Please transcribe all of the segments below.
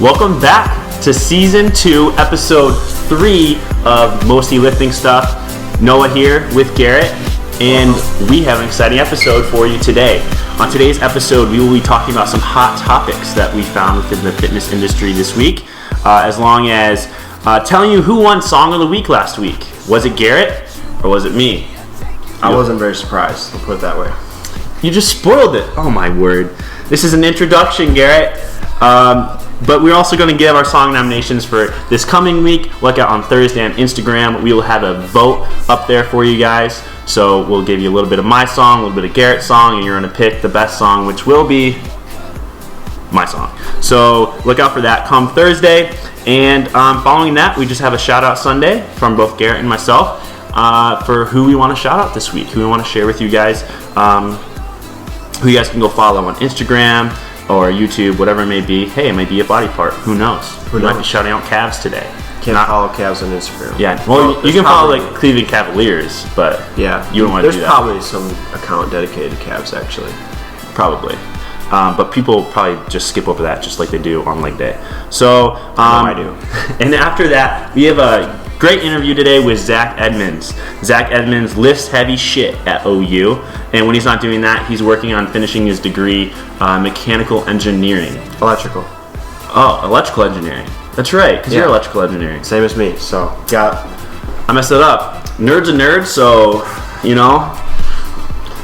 Welcome back to Season 2, Episode 3 of Mostly Lifting Stuff. Noah here with Garrett, and we have an exciting episode for you today. On today's episode, we will be talking about some hot topics that we found within the fitness industry this week, as long as telling you who won Song of the Week last week. Was it Garrett, or was it me? I wasn't very surprised, I'll put it that way. You just spoiled it. Oh my word. This is an introduction, Garrett. But we're also going to give our song nominations for this coming week. Look out on Thursday on Instagram. We will have a vote up there for you guys. So we'll give you a little bit of my song, a little bit of Garrett's song, and you're going to pick the best song, which will be my song. So look out for that come Thursday. And following that, we just have a Shoutout Sunday from both Garrett and myself for who we want to shout out this week, who we want to share with you guys, who you guys can go follow on Instagram or YouTube, whatever it may be. Hey, it might be a body part. Who knows? We might be shouting out calves today. Can't follow Cavs on Instagram. Yeah, well, you can follow like Cleveland Cavaliers, but yeah, you don't want to do that. There's probably some account dedicated to Cavs, actually. Probably. But people probably just skip over that just like they do on leg day. So, I do. And after that, we have a great interview today with Zach Edmunds. Zach Edmunds lifts heavy shit at OU, and when he's not doing that, he's working on finishing his degree, mechanical engineering. Electrical. Oh, electrical engineering. That's right, because you're electrical engineering. Same as me, so I messed it up. Nerd's a nerd, so, you know,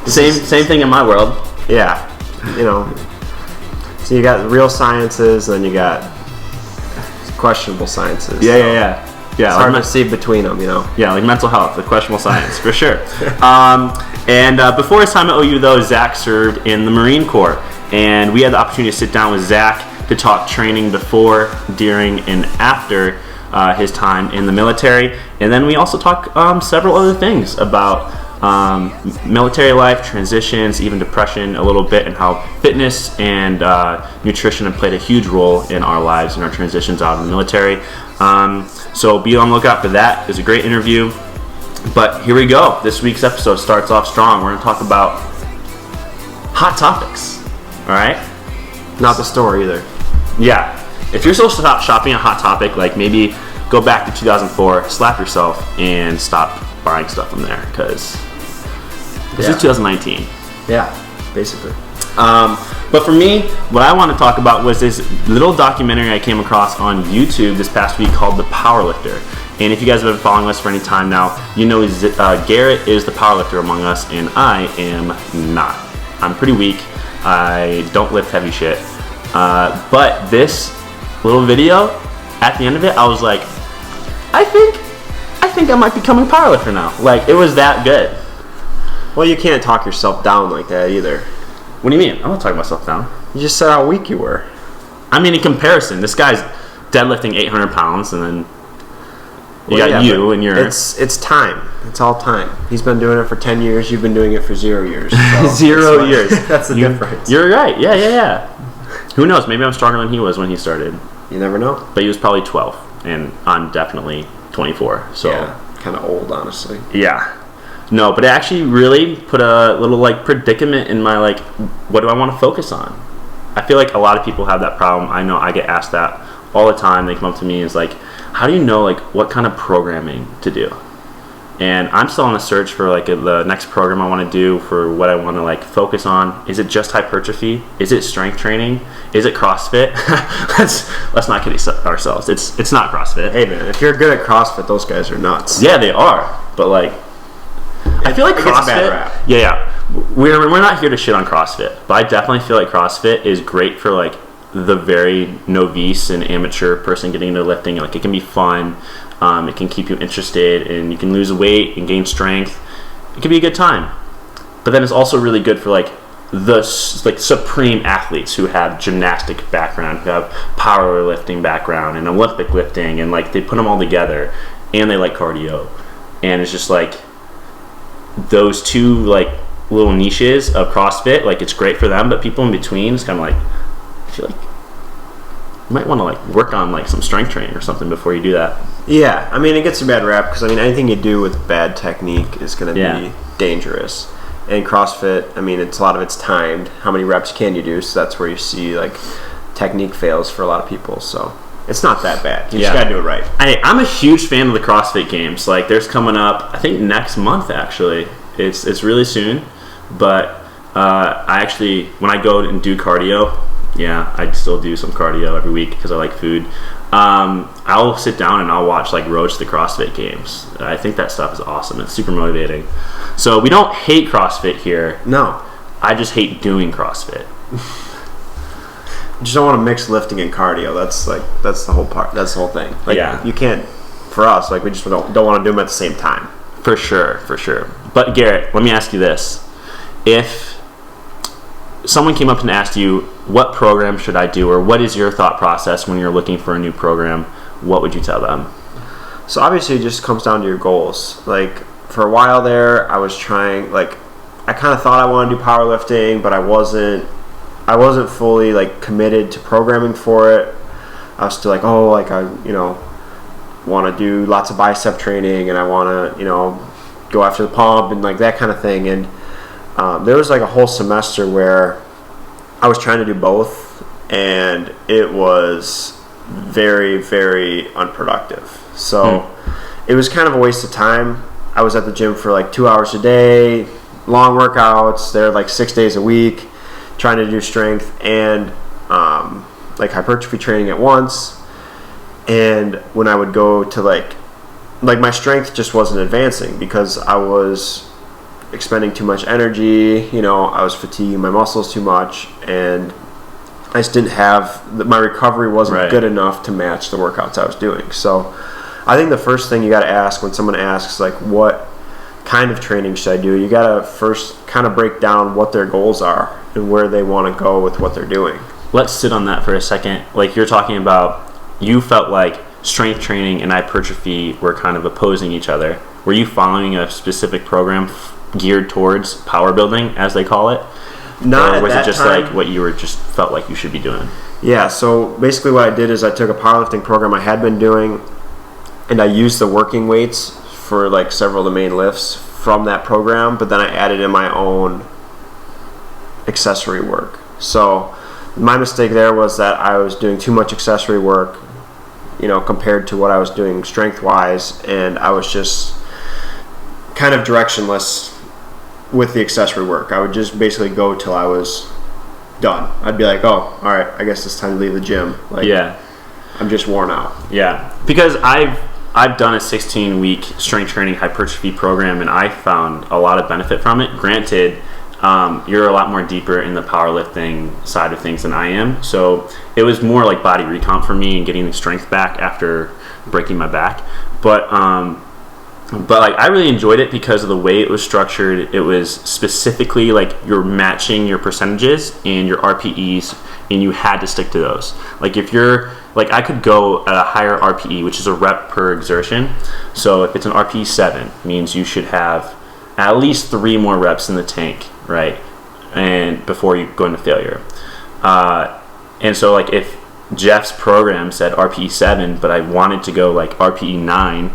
same thing in my world. Yeah, you know. So you got real sciences, then you got questionable sciences. Yeah. It's hard to see between them, you know. Yeah, like mental health, the questionable science, for sure. And before his time at OU, though, Zach served in the Marine Corps. And we had the opportunity to sit down with Zach to talk training before, during, and after his time in the military. And then we also talk several other things about military life, transitions, even depression a little bit, and how fitness and nutrition have played a huge role in our lives and our transitions out of the military. So be on the lookout for that. It was a great interview. But here we go. This week's episode starts off strong. We're going to talk about hot topics. All right? Not the store either. Yeah. If you're still shopping a Hot Topic, like maybe go back to 2004, slap yourself, and stop buying stuff from there, because this is 2019. Yeah, basically. But for me, what I want to talk about was this little documentary I came across on YouTube this past week called The Powerlifter. And if you guys have been following us for any time now, you know Garrett is the powerlifter among us, and I am not. I'm pretty weak. I don't lift heavy shit. But this little video, at the end of it, I was like, I think I might be becoming a powerlifter now. Like, it was that good. Well, you can't talk yourself down like that either. What do you mean? I'm not talking myself down. You just said how weak you were. I mean, in comparison, this guy's deadlifting 800 pounds, and then and you're... It's time. It's all time. He's been doing it for 10 years. You've been doing it for 0 years. So 0 years. That's the difference. You're right. Yeah. Who knows? Maybe I'm stronger than he was when he started. You never know. But he was probably 12, and I'm definitely 24. So yeah, kind of old, honestly. Yeah. No, but it actually really put a little like predicament in my like, what do I want to focus on? I feel like a lot of people have that problem. I know I get asked that all the time. They come up to me and it's like, how do you know like what kind of programming to do? And I'm still on the search for like the next program I want to do for what I want to like focus on. Is it just hypertrophy? Is it strength training? Is it CrossFit? let's not kid ourselves. It's not CrossFit. Hey man, if you're good at CrossFit, those guys are nuts. Yeah, they are. But like, I feel like CrossFit. Gets a bad rap. Yeah. We're not here to shit on CrossFit, but I definitely feel like CrossFit is great for like the very novice and amateur person getting into lifting. Like, it can be fun. It can keep you interested, and you can lose weight and gain strength. It can be a good time. But then it's also really good for like the supreme athletes who have gymnastic background, who have powerlifting background and Olympic lifting, and like they put them all together, and they like cardio, and it's just like those two like little niches of CrossFit. Like, it's great for them, but people in between, it's kind of like, I feel like you might want to like work on like some strength training or something before you do that. Yeah, I mean, it gets a bad rap because I mean anything you do with bad technique is going to be dangerous. And CrossFit, I mean, a lot of it's timed. How many reps can you do? So that's where you see like technique fails for a lot of people. So it's not that bad. You Yeah. just gotta do it right. I'm a huge fan of the CrossFit Games. Like, there's coming up, I think next month actually. It's really soon, but I actually, when I go and do cardio, I still do some cardio every week because I like food. I'll sit down and I'll watch like Roach the CrossFit Games. I think that stuff is awesome. It's super motivating. So we don't hate CrossFit here. No. I just hate doing CrossFit. You just don't want to mix lifting and cardio. That's the whole part. That's the whole thing. Like, Yeah. you can't, for us, like, we just don't want to do them at the same time. For sure. But Garrett, let me ask you this. If someone came up and asked you, what program should I do, or what is your thought process when you're looking for a new program, what would you tell them? So obviously it just comes down to your goals. Like, for a while there, I was trying, like, I kind of thought I wanted to do powerlifting, but I wasn't fully, like, committed to programming for it. I was still like, I want to do lots of bicep training, and I want to, go after the pump and like that kind of thing. And there was like a whole semester where I was trying to do both, and it was very, very unproductive. So it was kind of a waste of time. I was at the gym for like 2 hours a day, long workouts. They're like 6 days a week, trying to do strength and like hypertrophy training at once. And when I would go to like my strength just wasn't advancing because I was expending too much energy. I was fatiguing my muscles too much, and I just didn't have my recovery wasn't good enough to match the workouts I was doing. So I think the first thing you got to ask when someone asks like what kind of training should I do, you got to first kind of break down what their goals are and where they want to go with what they're doing. Let's sit on that for a second. Like, you're talking about, you felt like strength training and hypertrophy were kind of opposing each other. Were you following a specific program geared towards power building, as they call it? Not or was at that it just time. like what you were just felt like you should be doing? Yeah, so basically what I did is I took a powerlifting program I had been doing, and I used the working weights for like several of the main lifts from that program, but then I added in my own accessory work. So my mistake there was that I was doing too much accessory work, compared to what I was doing strength-wise, and I was just kind of directionless with the accessory work. I would just basically go till I was done. I'd be like, oh, all right, I guess it's time to leave the gym. Like, yeah. I'm just worn out. Yeah, because I've done a 16-week strength training hypertrophy program, and I found a lot of benefit from it. Granted, you're a lot more deeper in the powerlifting side of things than I am, so it was more like body recomp for me and getting the strength back after breaking my back. But like, I really enjoyed it because of the way it was structured. It was specifically like you're matching your percentages and your RPEs, and you had to stick to those. Like, if you're like, I could go at a higher RPE, which is a rep per exertion. So if it's an RPE 7, means you should have at least 3 more reps in the tank, right? And before you go into failure. And so like, if Jeff's program said RPE 7, but I wanted to go like RPE 9,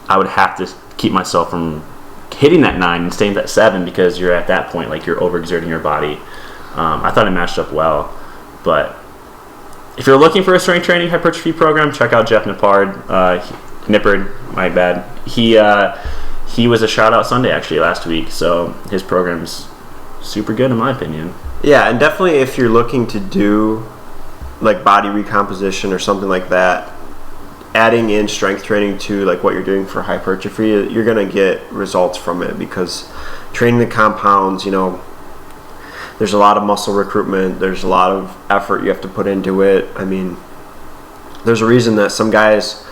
I would have to keep myself from hitting that 9 and staying at that 7, because you're at that point, like, you're overexerting your body. I thought it matched up well, but if you're looking for a strength training hypertrophy program, check out Jeff Nippard, my bad. He was a Shoutout Sunday actually last week, so his program's super good in my opinion. Yeah, and definitely if you're looking to do like body recomposition or something like that, adding in strength training to like what you're doing for hypertrophy, you're going to get results from it, because training the compounds, there's a lot of muscle recruitment, there's a lot of effort you have to put into it. I mean, there's a reason that some guys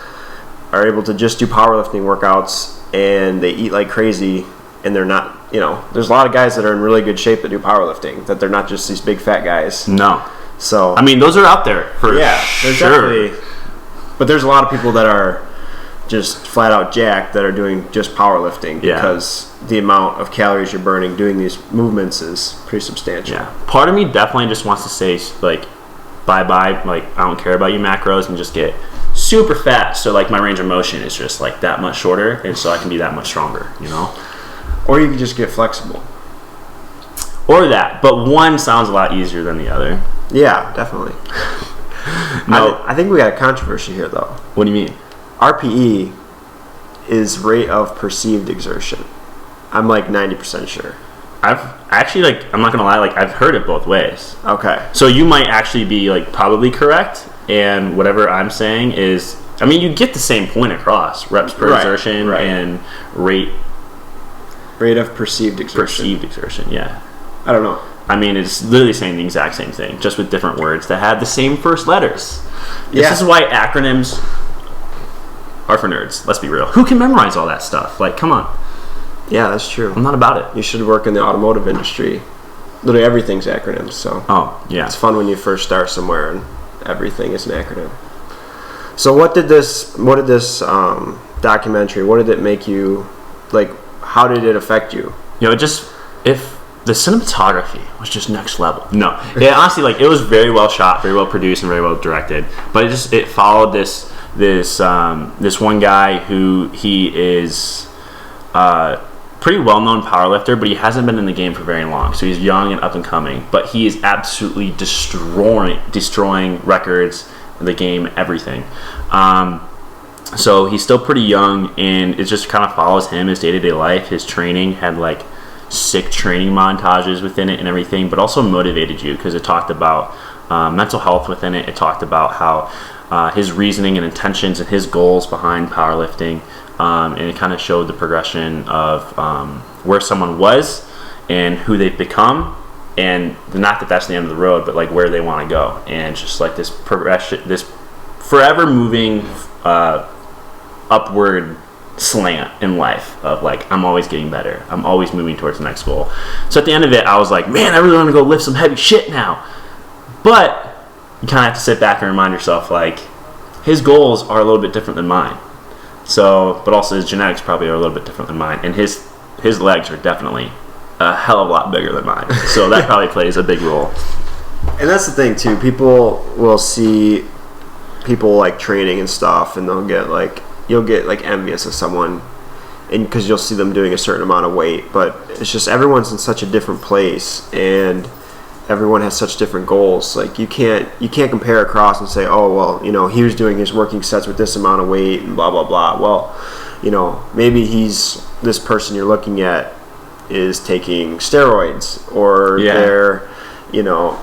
are able to just do powerlifting workouts and they eat like crazy, and they're not, there's a lot of guys that are in really good shape that do powerlifting, that they're not just these big fat guys. No. So I mean, those are out there for there's sure. definitely, but there's a lot of people that are just flat out jacked that are doing just powerlifting, because the amount of calories you're burning doing these movements is pretty substantial. Yeah. Part of me definitely just wants to say like, bye-bye, like, I don't care about you macros, and just get super fat, so like my range of motion is just like that much shorter, and so I can be that much stronger, Or you can just get flexible. Or that, but one sounds a lot easier than the other. Yeah, definitely. No. I think we got a controversy here, though. What do you mean? RPE is rate of perceived exertion. I'm like 90% sure. I've actually, like, I'm not gonna lie, like, I've heard it both ways. Okay. So you might actually be, like, probably correct, and whatever I'm saying is, I mean, you get the same point across: reps per exertion and rate of perceived exertion. Perceived exertion, yeah. I don't know. I mean, it's literally saying the exact same thing, just with different words that have the same first letters. This is why acronyms are for nerds. Let's be real. Who can memorize all that stuff? Like, come on. Yeah, that's true. I'm not about it. You should work in the automotive industry. Literally everything's acronyms, so. Oh, yeah. It's fun when you first start somewhere and everything is an acronym. So what did this documentary, what did it make you, like, how did it affect you? You know, if the cinematography was just next level. No. Yeah, honestly, like, it was very well shot, very well produced, and very well directed. But it followed this one guy who he is pretty well-known powerlifter, but he hasn't been in the game for very long. So he's young and up and coming, but he is absolutely destroying records, the game, everything. So he's still pretty young, and it just kind of follows him, his day-to-day life. His training had, like, sick training montages within it and everything, but also motivated you because it talked about mental health within it. It talked about how his reasoning and intentions and his goals behind powerlifting, and it kind of showed the progression of where someone was and who they've become, and not that that's the end of the road, but like where they want to go, and just like this progression, this forever moving upward slant in life of like, I'm always getting better, I'm always moving towards the next goal. So at the end of it, I was like, man, I really want to go lift some heavy shit now. But you kind of have to sit back and remind yourself, like, his goals are a little bit different than mine. So, but also his genetics probably are a little bit different than mine, and his legs are definitely a hell of a lot bigger than mine. So that probably plays a big role. And that's the thing too. People will see people like training and stuff, and you'll get like envious of someone, and because you'll see them doing a certain amount of weight. But it's just everyone's in such a different place, and everyone has such different goals. Like you can't compare across and say, oh well, you know, he was doing his working sets with this amount of weight and blah blah blah. Well, you know, maybe this person you're looking at is taking steroids, or they're, you know,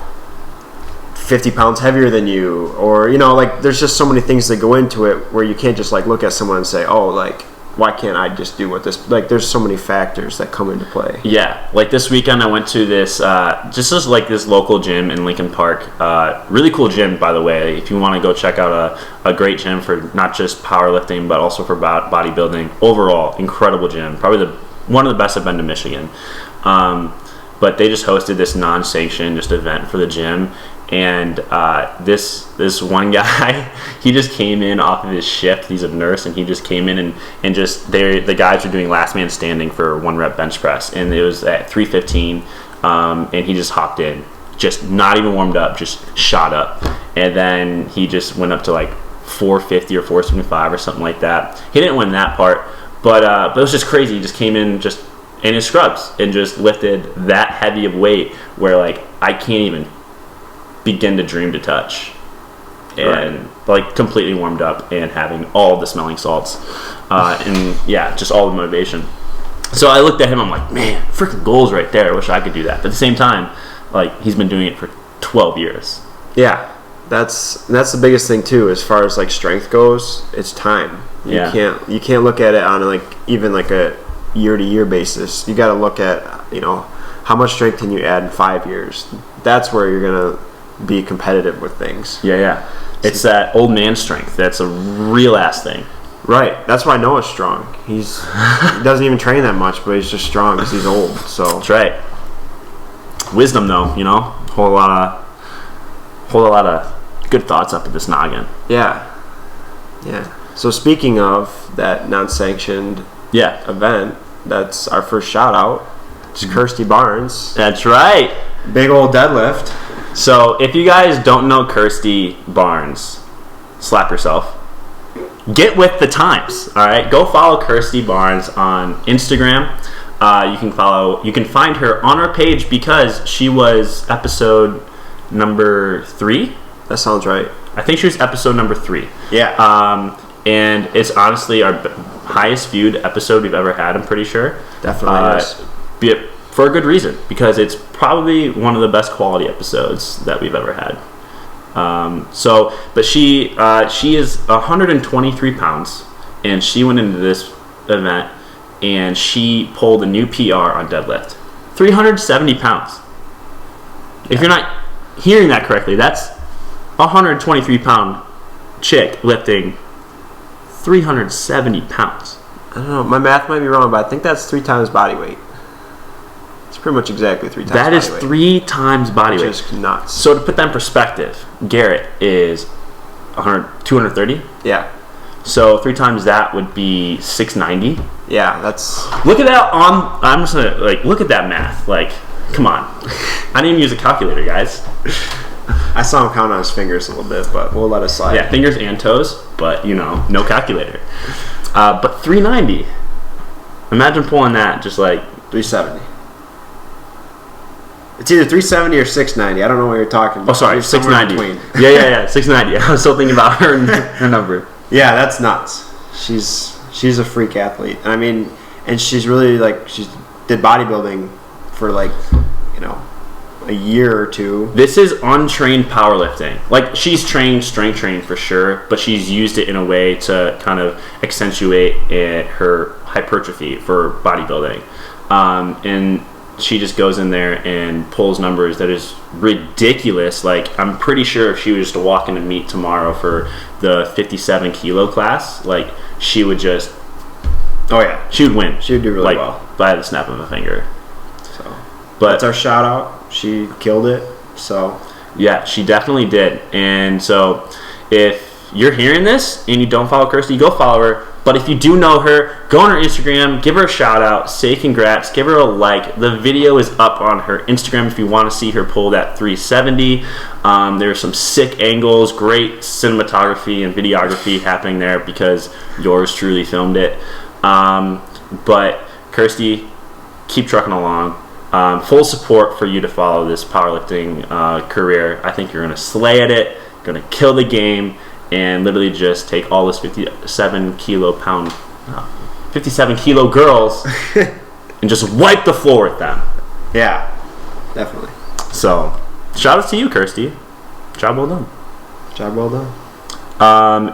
50 pounds heavier than you, or, you know, like there's just so many things that go into it where you can't just like look at someone and say, oh, like, why can't I just do what this, like, there's so many factors that come into play. Yeah, like this weekend I went to this this local gym in Lincoln Park. Really cool gym, by the way. If you want to go check out a great gym for not just powerlifting but also for bodybuilding, overall incredible gym, probably one of the best I've been to Michigan. But they just hosted this non-sanctioned just event for the gym. And this one guy, he just came in off of his shift. He's a nurse, and he just came in and just the guys were doing last man standing for 1 rep bench press, and it was at 315, and he just hopped in, just not even warmed up, just shot up, and then he just went up to like 450 or 475 or something like that. He didn't win that part, but it was just crazy. He just came in just in his scrubs and just lifted that heavy of weight where like I can't even begin to dream to touch, and like completely warmed up and having all the smelling salts, and yeah, just all the motivation. So I looked at him, I'm like, man, freaking goals right there. I wish I could do that. But at the same time, like, he's been doing it for 12 years. Yeah, that's the biggest thing too, as far as like strength goes. It's time. You can't look at it on like even like a year-to-year basis. You got to look at, you know, how much strength can you add in 5 years. That's where you're gonna be competitive with things. Yeah. It's that old man strength. That's a real ass thing. Right. That's why Noah's strong. He doesn't even train that much, but he's just strong because he's old. So that's right. Wisdom, though, you know, hold a lot of good thoughts up at this noggin. Yeah. So speaking of that non-sanctioned event, that's our first shout out. It's Kirsty Barnes. That's right. Big old deadlift. So if you guys don't know Kirsty Barnes, slap yourself. Get with the times, all right? Go follow Kirsty Barnes on Instagram. You can find her on our page because she was episode number 3. That sounds right. I think she was episode number 3. Yeah. And it's honestly our highest viewed episode we've ever had, I'm pretty sure. Definitely is. For a good reason, because it's probably one of the best quality episodes that we've ever had. But she is 123 pounds, and she went into this event and she pulled a new PR on deadlift. 370 pounds. If you're not hearing that correctly, that's a 123 pound chick lifting 370 pounds. I don't know. My math might be wrong, but I think that's 3 times body weight. It's pretty much exactly 3 times That body is weight. 3 times body weight. Which is nuts. So to put that in perspective, Garrett is 230. Yeah. So 3 times that would be 690. Yeah, that's... Look at that I'm just gonna, look at that math. Come on. I didn't even use a calculator, guys. I saw him count on his fingers a little bit, but we'll let it slide. Yeah, fingers and toes, but, no calculator. But 390. Imagine pulling that just 370. It's either 370 or 690. I don't know what you're talking about. Oh, sorry, You're somewhere in 690. Yeah, 690. I was still thinking about her number. Yeah, that's nuts. She's a freak athlete. And she's really she did bodybuilding for a year or 2. This is untrained powerlifting. She's strength trained for sure, but she's used it in a way to kind of accentuate her hypertrophy for bodybuilding. And she just goes in there and pulls numbers that is ridiculous. I'm pretty sure if she was to walk into meet tomorrow for the 57 kilo class, she would just... Oh, yeah. She would win. She would do really well. By the snap of a finger. So, but that's our shout out. She killed it. So, yeah, she definitely did. And so, if you're hearing this and you don't follow Kirsty, go follow her. But if you do know her, go on her Instagram, give her a shout out, say congrats, give her a like. The video is up on her Instagram if you want to see her pull that 370. There's some sick angles, great cinematography and videography happening there because yours truly filmed it. But Kirsty, keep trucking along. Full support for you to follow this powerlifting career. I think you're going to slay at it, going to kill the game, and literally just take all this 57 kilo girls and just wipe the floor with them. Yeah, definitely. So, shout out to you, Kirsty. Job well done. Job well done.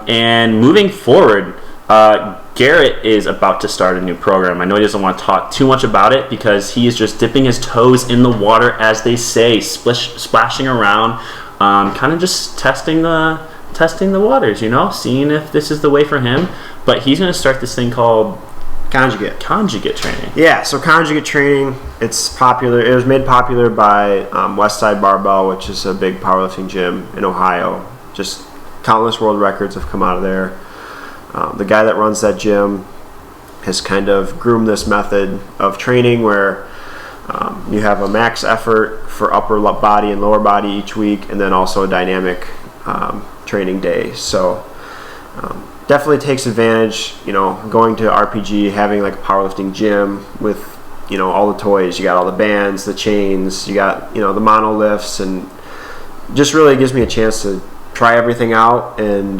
And moving forward, Garrett is about to start a new program. I know he doesn't want to talk too much about it because he is just dipping his toes in the water, as they say, splashing around, kind of just testing the waters, seeing if this is the way for him. But he's going to start this thing called conjugate training. Yeah, so conjugate training, it's popular. It was made popular by Westside Barbell, which is a big powerlifting gym in Ohio. Just countless world records have come out of there. The guy that runs that gym has kind of groomed this method of training where you have a max effort for upper body and lower body each week, and then also a dynamic training day. So definitely takes advantage, going to RPG, having a powerlifting gym with, all the toys. You got all the bands, the chains, you got, the monoliths, and just really gives me a chance to try everything out and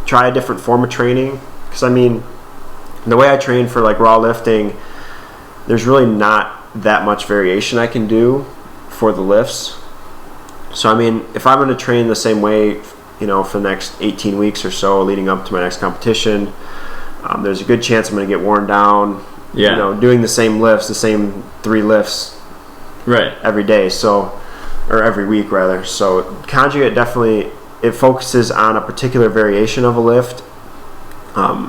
try a different form of training. Because, the way I train for raw lifting, there's really not that much variation I can do for the lifts. So, if I'm going to train the same way, for the next 18 weeks or so leading up to my next competition, there's a good chance I'm going to get worn down, doing the same lifts, the same 3 lifts every day, or every week rather. So conjugate definitely, it focuses on a particular variation of a lift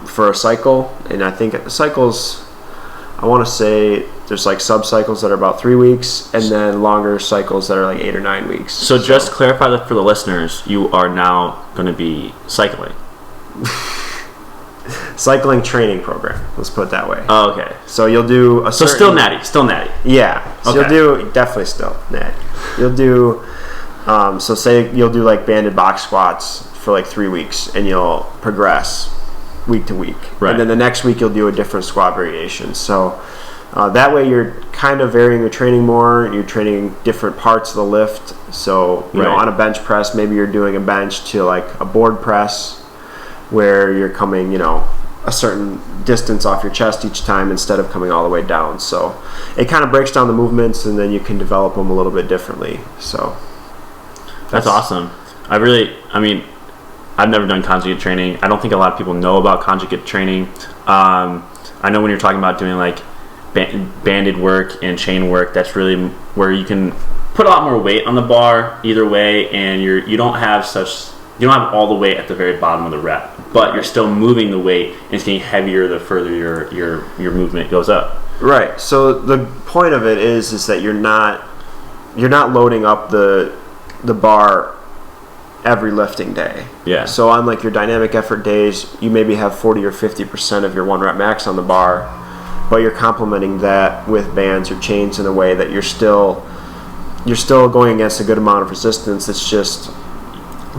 for a cycle. And I think the cycles, I want to say there's sub-cycles that are about 3 weeks, and then longer cycles that are 8 or 9 weeks. So just clarify that for the listeners, you are now going to be cycling. Cycling training program, let's put it that way. Oh, okay. So you'll do a certain... Still natty. Yeah. So okay. You'll do, definitely still natty. You'll do, so say you'll do banded box squats for 3 weeks, and you'll progress week to week. Right. And then the next week you'll do a different squat variation. So That way you're kind of varying your training more. You're training different parts of the lift. So, you know, on a bench press, maybe you're doing a bench to like a board press where you're coming, you know, a certain distance off your chest each time instead of coming all the way down. So it kind of breaks down the movements, and then you can develop them a little bit differently. So that's awesome. I mean, I've never done conjugate training. I don't think a lot of people know about conjugate training. I know when you're talking about doing like banded work and chain work, that's really where you can put a lot more weight on the bar either way, and you don't have all the weight at the very bottom of the rep, but you're still moving the weight, and it's getting heavier the further your movement goes up. Right. So the point of it is that you're not loading up the bar every lifting day. Yeah. So on like your dynamic effort days, you maybe have 40 or 50% of your 1 rep max on the bar, but you're complementing that with bands or chains in a way that you're still going against a good amount of resistance. It's just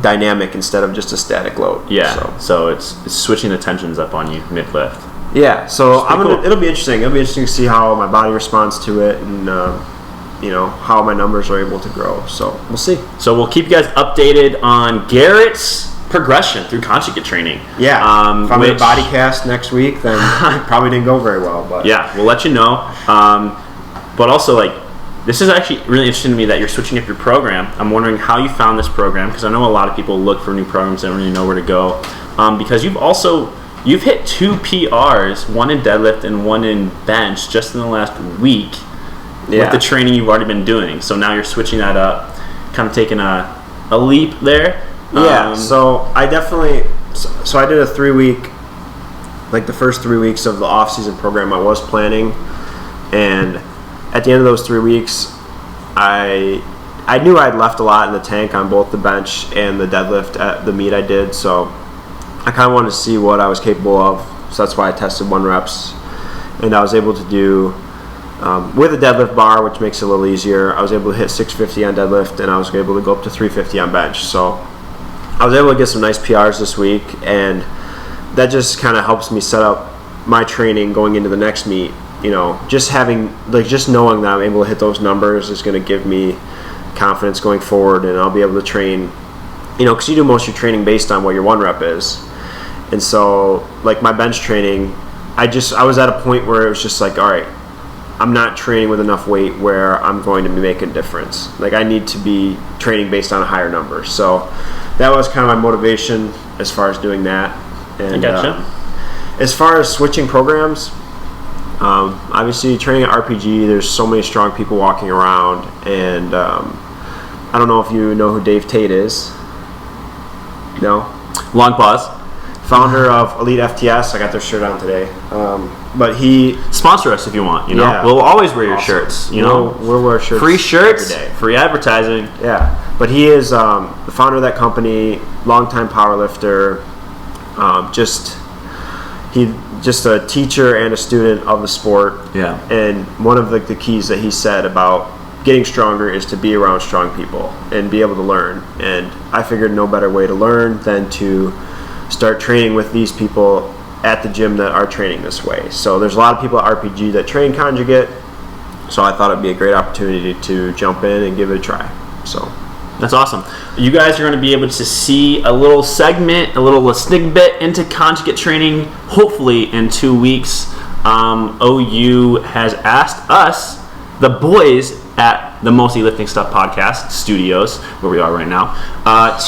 dynamic instead of just a static load. Yeah. So it's switching the tensions up on you mid lift. Yeah. So it'll be interesting. It'll be interesting to see how my body responds to it, and you know, how my numbers are able to grow. So we'll see. So we'll keep you guys updated on Garrett's progression through conjugate training. Yeah. If I'm in a body cast next week, then it probably didn't go very well. But yeah, we'll let you know. But also, like, this is actually really interesting to me that you're switching up your program. I'm wondering how you found this program, because I know a lot of people look for new programs and don't really know where to go. Because you've hit 2 PRs, one in deadlift and one in bench, just in the last week with the training you've already been doing. So now you're switching that up, kind of taking a leap there. Yeah, so I did a 3-week, like the first 3 weeks of the off-season program I was planning, and at the end of those 3 weeks, I knew I'd left a lot in the tank on both the bench and the deadlift at the meet I did, so I kind of wanted to see what I was capable of, so that's why I tested 1 reps, and I was able to do, with a deadlift bar, which makes it a little easier, I was able to hit 650 on deadlift, and I was able to go up to 350 on bench, so I was able to get some nice PRs this week, and that just kind of helps me set up my training going into the next meet. You know, just knowing that I'm able to hit those numbers is going to give me confidence going forward, and I'll be able to train, you know, because you do most of your training based on what your 1 rep is. And so, like my bench training, I was at a point where it was just like, all right, I'm not training with enough weight where I'm going to be making a difference. Like, I need to be training based on a higher number. So that was kind of my motivation as far as doing that. And I gotcha. As far as switching programs, obviously training at RPG, there's so many strong people walking around, and I don't know if you know who Dave Tate is. No? Long pause. Founder of Elite FTS. I got their shirt on today. But he... Sponsor us if you want, you know? Yeah. We'll always wear your shirts, you know? We'll wear shirts. Free shirts, every day. free advertising. Yeah. But he is the founder of that company, longtime powerlifter, just a teacher and a student of the sport. Yeah. And one of the keys that he said about getting stronger is to be around strong people and be able to learn. And I figured no better way to learn than to start training with these people at the gym that are training this way. So there's a lot of people at RPG that train conjugate, so I thought it'd be a great opportunity to jump in and give it a try. So that's awesome. You guys are going to be able to see a little segment, a little snippet into conjugate training, hopefully in 2 weeks. OU has asked us, the boys at the Mostly Lifting Stuff podcast studios, where we are right now,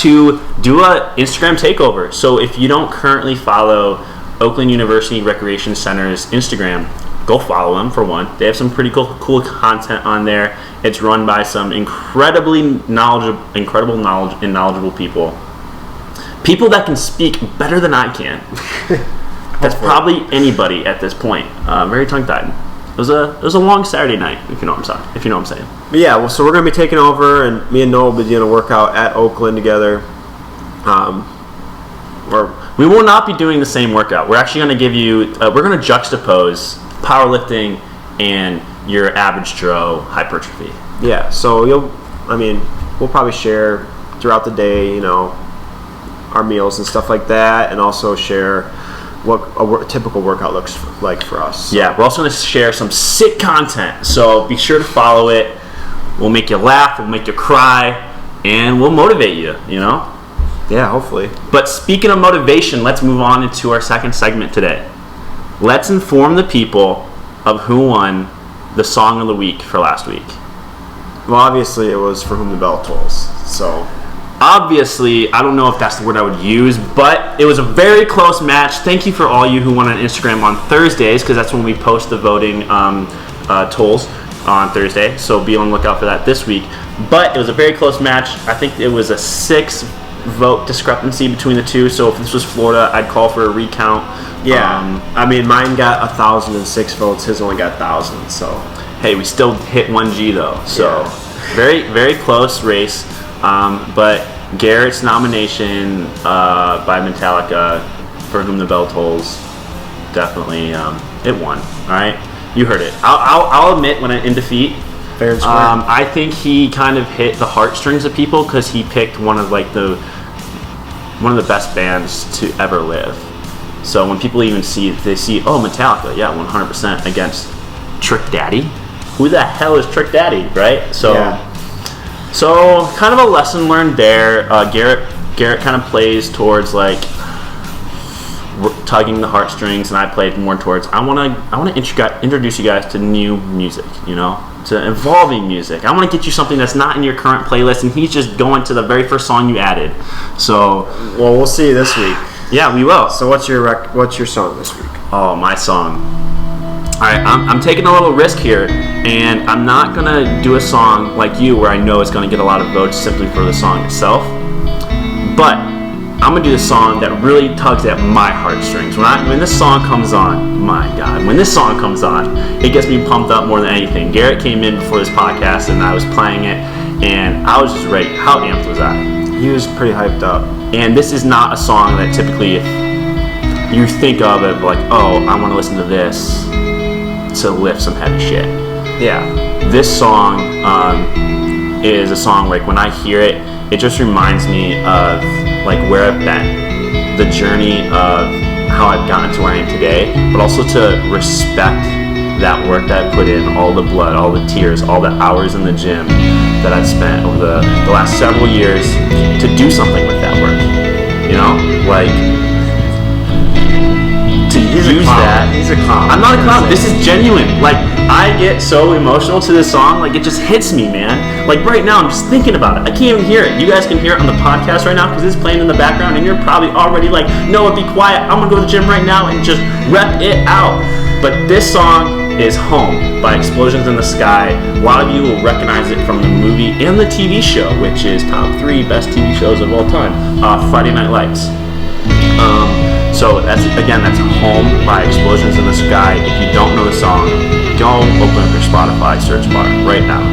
to do a Instagram takeover. So if you don't currently follow Oakland University Recreation Center's Instagram, go follow them for one. They have some pretty cool content on there. It's run by some incredible knowledge and knowledgeable people. People that can speak better than I can. That's probably anybody at this point. Very tongue-tied. It was a long Saturday night, if you know what I'm saying. But yeah, well, so we're going to be taking over, and me and Noah will be doing a workout at Oakland together. We will not be doing the same workout. We're actually going to give you, we're going to juxtapose powerlifting and your average Joe hypertrophy. Yeah, so we'll probably share throughout the day, you know, our meals and stuff like that, and also share what a typical workout looks like for us. So. Yeah, we're also going to share some sick content, so be sure to follow it. We'll make you laugh, we'll make you cry, and we'll motivate you, you know? Yeah, hopefully. But speaking of motivation, let's move on into our second segment today. Let's inform the people of who won the Song of the Week for last week. Well, obviously it was For Whom the Bell Tolls, so... Obviously, I don't know if that's the word I would use, but it was a very close match. Thank you for all you who won on Instagram on Thursdays, because that's when we post the voting tolls on Thursday. So be on the lookout for that this week. But it was a very close match. I think it was a 6-vote discrepancy between the two. So if this was Florida, I'd call for a recount. Yeah, I mean, mine got 1,006 votes. His only got 1,000. So hey, we still hit 1G though. So very, very close race. But Garrett's nomination by Metallica, For Whom the Bell Tolls, definitely it won. All right, you heard it. I'll admit when in defeat, fair and square. I think he kind of hit the heartstrings of people because he picked one of the best bands to ever live. So when people even see Metallica, yeah, 100% against Trick Daddy. Who the hell is Trick Daddy, right? So. Yeah. So, kind of a lesson learned there. Garrett kind of plays towards like tugging the heartstrings, and I played more towards I want to introduce you guys to new music, you know, to evolving music. I want to get you something that's not in your current playlist, and he's just going to the very first song you added. So, well, we'll see this week. Yeah, we will. So, what's your song this week? Oh, my song. All right, I'm taking a little risk here, and I'm not going to do a song like you where I know it's going to get a lot of votes simply for the song itself, but I'm going to do the song that really tugs at my heartstrings. When this song comes on, my God, when this song comes on, it gets me pumped up more than anything. Garrett came in before this podcast, and I was playing it, and I was just ready. How amped was I? He was pretty hyped up. And this is not a song that typically you think of it like, oh, I want to listen to this to lift some heavy shit. Yeah. This song is a song like when I hear it, it just reminds me of like where I've been, the journey of how I've gotten to where I am today, but also to respect that work that I put in, all the blood, all the tears, all the hours in the gym that I've spent over the last several years to do something with that work. You know, like He's a clown. I'm not a clown. This is genuine. Like, I get so emotional to this song. Like, it just hits me, man. Like, right now, I'm just thinking about it. I can't even hear it. You guys can hear it on the podcast right now because it's playing in the background, and you're probably already like, Noah, be quiet. I'm going to go to the gym right now and just rep it out. But this song is Home by Explosions in the Sky. A lot of you will recognize it from the movie and the TV show, which is top 3 best TV shows of all time, Friday Night Lights. So that's Home by Explosions in the Sky. If you don't know the song, go open up your Spotify search bar right now.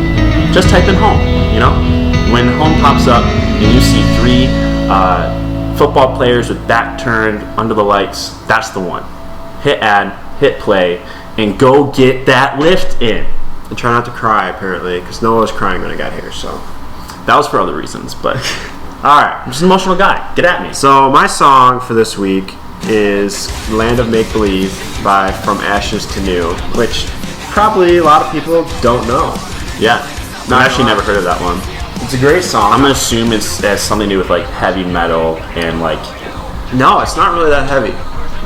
Just type in Home, you know? When Home pops up and you see 3 football players with back turned under the lights, that's the one. Hit add, hit play, and go get that lift in. And try not to cry, apparently, because Noah was crying when I got here, so. That was for other reasons, but alright. I'm just an emotional guy. Get at me. So my song for this week is Land of Make Believe by From Ashes to New, which probably a lot of people don't know. Yeah. I've actually never heard of that one. It's a great song. I'm going to assume it has something to do with like heavy metal and like... No, it's not really that heavy.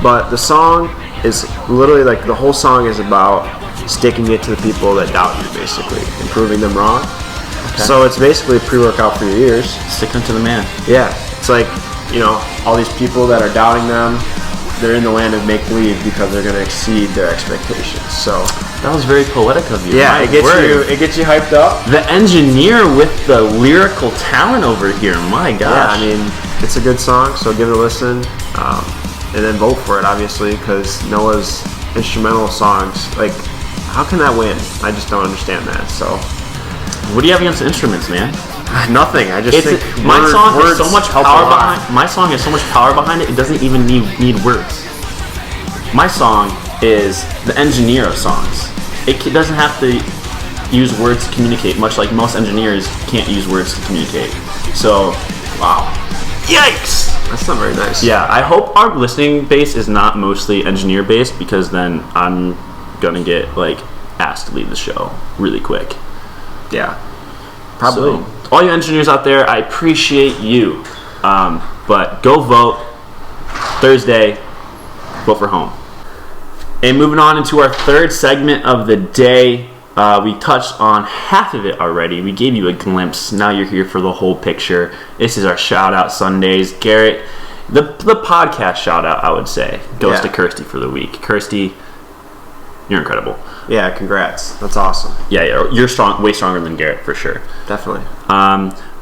But the song is literally like the whole song is about sticking it to the people that doubt you, basically, and proving them wrong. Okay. So it's basically a pre-workout for your ears. Sticking to the man. Yeah. It's like, you know, all these people that are doubting them, they're in the land of make-believe because they're going to exceed their expectations. So that was very poetic of you. Yeah, it gets you hyped up. The engineer with the lyrical talent over here. My gosh. Yeah, I mean, it's a good song, so give it a listen. And then vote for it, obviously, because Noah's instrumental songs, like, how can that win? I just don't understand that. So what do you have against instruments, man? Nothing. I just think my song has so much power behind. My song has so much power behind it. It doesn't even need words. My song is the engineer of songs. It doesn't have to use words to communicate. Much like most engineers can't use words to communicate. So, wow, yikes! That's not very nice. Yeah, I hope our listening base is not mostly engineer based, because then I'm gonna get like asked to leave the show really quick. Yeah. Probably. So, all you engineers out there, I appreciate you. But go vote Thursday. Vote for home. And moving on into our third segment of the day. We touched on half of it already. We gave you a glimpse. Now you're here for the whole picture. This is our Shoutout Sundays. Garrett, the podcast shout-out, I would say, goes to Kirsty for the week. Kirsty, you're incredible. Yeah, congrats. That's awesome. Yeah, you're strong, way stronger than Garrett, for sure. Definitely.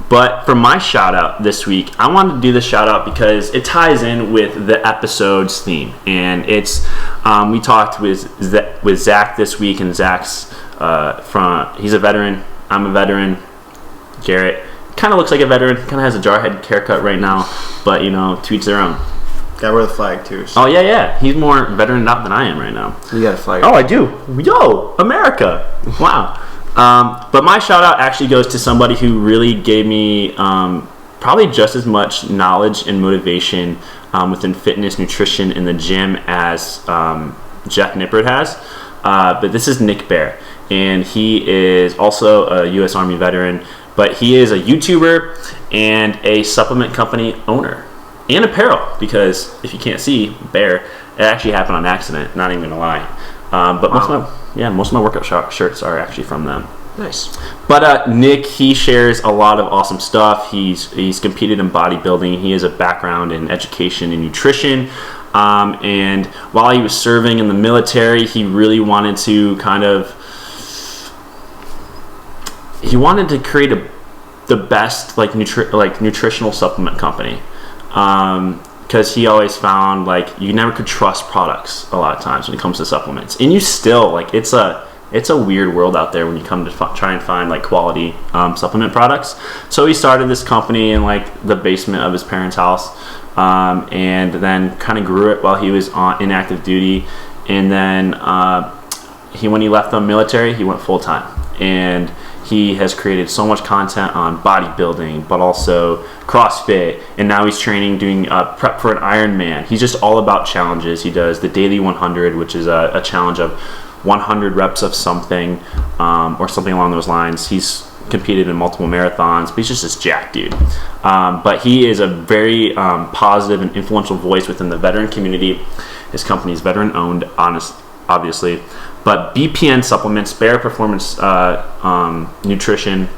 But for my shout-out this week, I wanted to do this shout-out because it ties in with the episode's theme. And it's, we talked with Zach this week, and Zach's he's a veteran. I'm a veteran. Garrett kind of looks like a veteran. Kind of has a jarhead haircut right now, but to each their own. Gotta wear the flag too. So. Oh yeah. He's more veteraned out than I am right now. You got a flag. Oh, I do. Yo, America. Wow. But my shout out actually goes to somebody who really gave me probably just as much knowledge and motivation within fitness, nutrition, in the gym as Jeff Nippert has. But this is Nick Bear. And he is also a U.S. Army veteran, but he is a YouTuber and a supplement company owner and apparel, because if you can't see, Bear, it actually happened on accident, not even gonna lie. But most of my workout shirts are actually from them. Nice. But Nick, he shares a lot of awesome stuff. He's competed in bodybuilding. He has a background in education and nutrition. And while he was serving in the military, he really wanted to create the best nutritional supplement company, because he always found you never could trust products a lot of times when it comes to supplements, and you still it's a weird world out there when you come to try and find quality supplement products. So he started this company in the basement of his parents' house, and then kind of grew it while he was in active duty, and then when he left the military, he went full time, and he has created so much content on bodybuilding, but also CrossFit, and now he's doing prep for an Ironman. He's just all about challenges. He does the Daily 100, which is a challenge of 100 reps of something, or something along those lines. He's competed in multiple marathons, but he's just this jacked dude. But he is a very positive and influential voice within the veteran community. His company is veteran-owned, obviously. But BPN Supplements, Bear Performance Nutrition,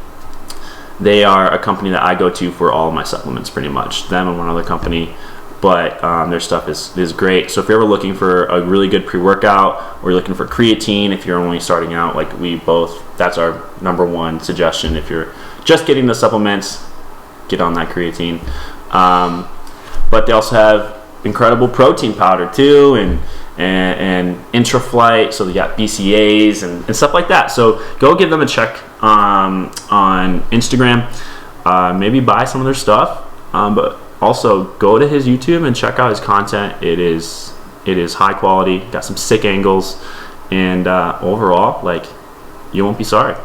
they are a company that I go to for all of my supplements, pretty much. Them and one other company, but their stuff is great. So if you're ever looking for a really good pre-workout, or you're looking for creatine, if you're only starting out like we both, that's our number one suggestion. If you're just getting the supplements, get on that creatine. But they also have incredible protein powder too, and Intraflight, so they got BCAAs and stuff like that. So go give them a check on Instagram, maybe buy some of their stuff, but also go to his YouTube and check out his content. It is high quality, got some sick angles, and overall, you won't be sorry.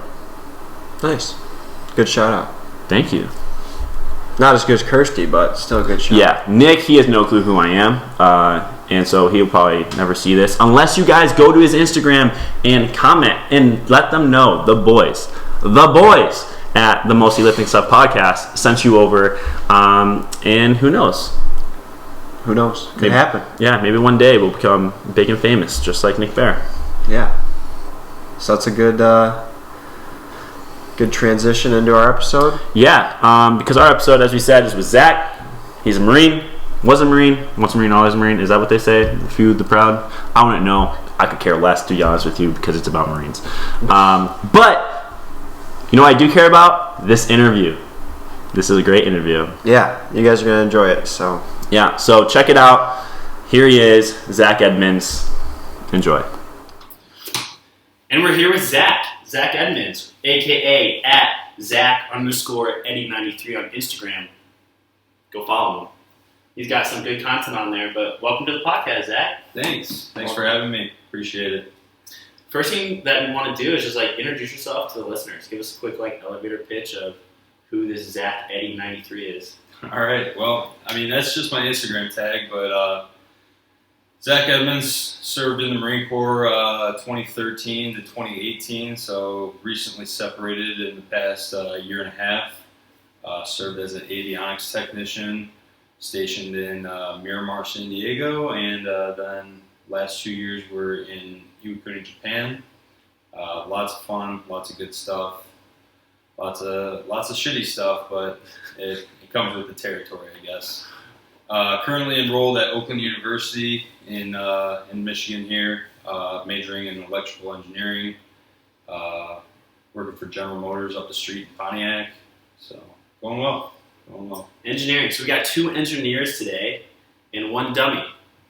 Nice. Good shout out. Thank you. Not as good as Kirsty, but still a good shout. Yeah, Nick, he has no clue who I am, and so he'll probably never see this unless you guys go to his Instagram and comment and let them know the boys at the Mostly Lifting Stuff podcast sent you over, and who knows? Could happen. Yeah, maybe one day we'll become big and famous, just like Nick Bear. Yeah. So that's a good transition into our episode. Yeah, because our episode, as we said, is with Zach. He's a Marine. Was a Marine. Once a Marine, always a Marine. Is that what they say? The few, the proud. I wouldn't know. I could care less, to be honest with you, because it's about Marines. But I do care about this interview. This is a great interview. Yeah, you guys are gonna enjoy it. So yeah, so check it out. Here he is, Zach Edmunds. Enjoy. And we're here with Zach Edmunds, aka at Zach_Eddie93 on Instagram. Go follow him. He's got some good content on there, but welcome to the podcast, Zach. Thanks for having me. Appreciate it. First thing that we want to do is just introduce yourself to the listeners. Give us a quick elevator pitch of who this Zach Eddie93 is. All right. Well, I mean, that's just my Instagram tag, but Zach Edmunds served in the Marine Corps 2013 to 2018, so recently separated in the past year and a half. Served as an avionics technician, stationed in Miramar, San Diego, and then last 2 years were in Iwakuni, Japan. Lots of fun, lots of good stuff, lots of shitty stuff, but it comes with the territory, I guess. Currently enrolled at Oakland University in Michigan here, majoring in electrical engineering. Working for General Motors up the street in Pontiac, so going well. Engineering. So we got 2 engineers today and 1 dummy.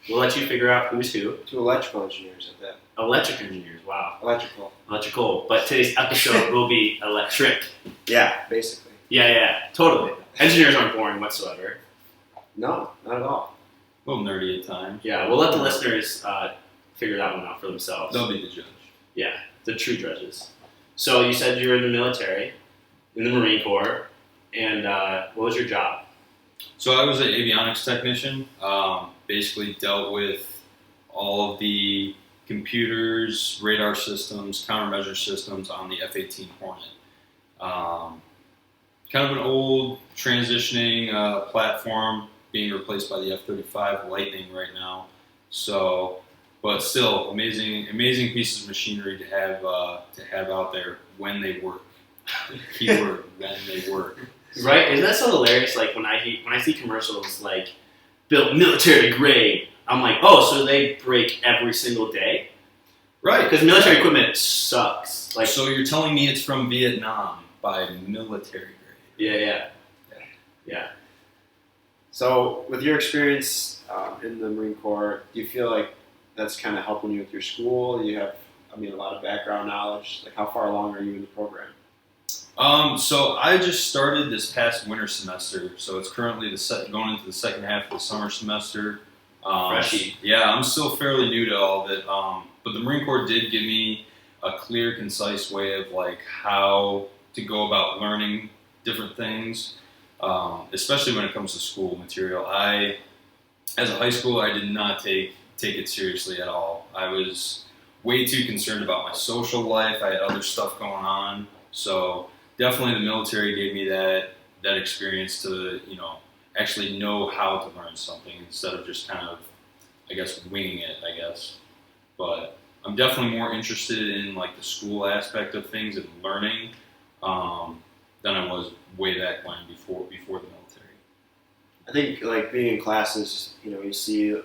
We'll let you figure out who's who. 2 electrical engineers at that. Electric engineers. Wow. Electrical. But today's episode will be electric. Yeah, basically. Yeah, totally. Engineers aren't boring whatsoever. No, not at all. A little nerdy at times. Yeah, we'll let the listeners figure that one out for themselves. They'll be the judge. Yeah, the true judges. So you said you were in the military, in the Marine Corps, and what was your job? So I was an avionics technician. Basically dealt with all of the computers, radar systems, countermeasure systems on the F-18 Hornet. Kind of an old transitioning platform being replaced by the F-35 Lightning right now. So, but still, amazing pieces of machinery to have out there when they work. Keyword: when they work. Right? Isn't that so hilarious? Like when I see commercials like built military grade, I'm like, oh, so they break every single day? Right. Because military equipment sucks. Like, so you're telling me it's from Vietnam by military grade? Yeah. So, with your experience in the Marine Corps, do you feel like that's kind of helping you with your school? You have, a lot of background knowledge. Like, how far along are you in the program? So I just started this past winter semester, so it's currently going into the second half of the summer semester. Freshie. Yeah, I'm still fairly new to all of it, but the Marine Corps did give me a clear, concise way of like how to go about learning different things, especially when it comes to school material. As a high schooler, I did not take it seriously at all. I was way too concerned about my social life. I had other stuff going on, so definitely the military gave me that experience to, actually know how to learn something instead of just kind of, I guess, winging it, But I'm definitely more interested in like the school aspect of things and learning than I was way back when before the military. I think like being in classes, you see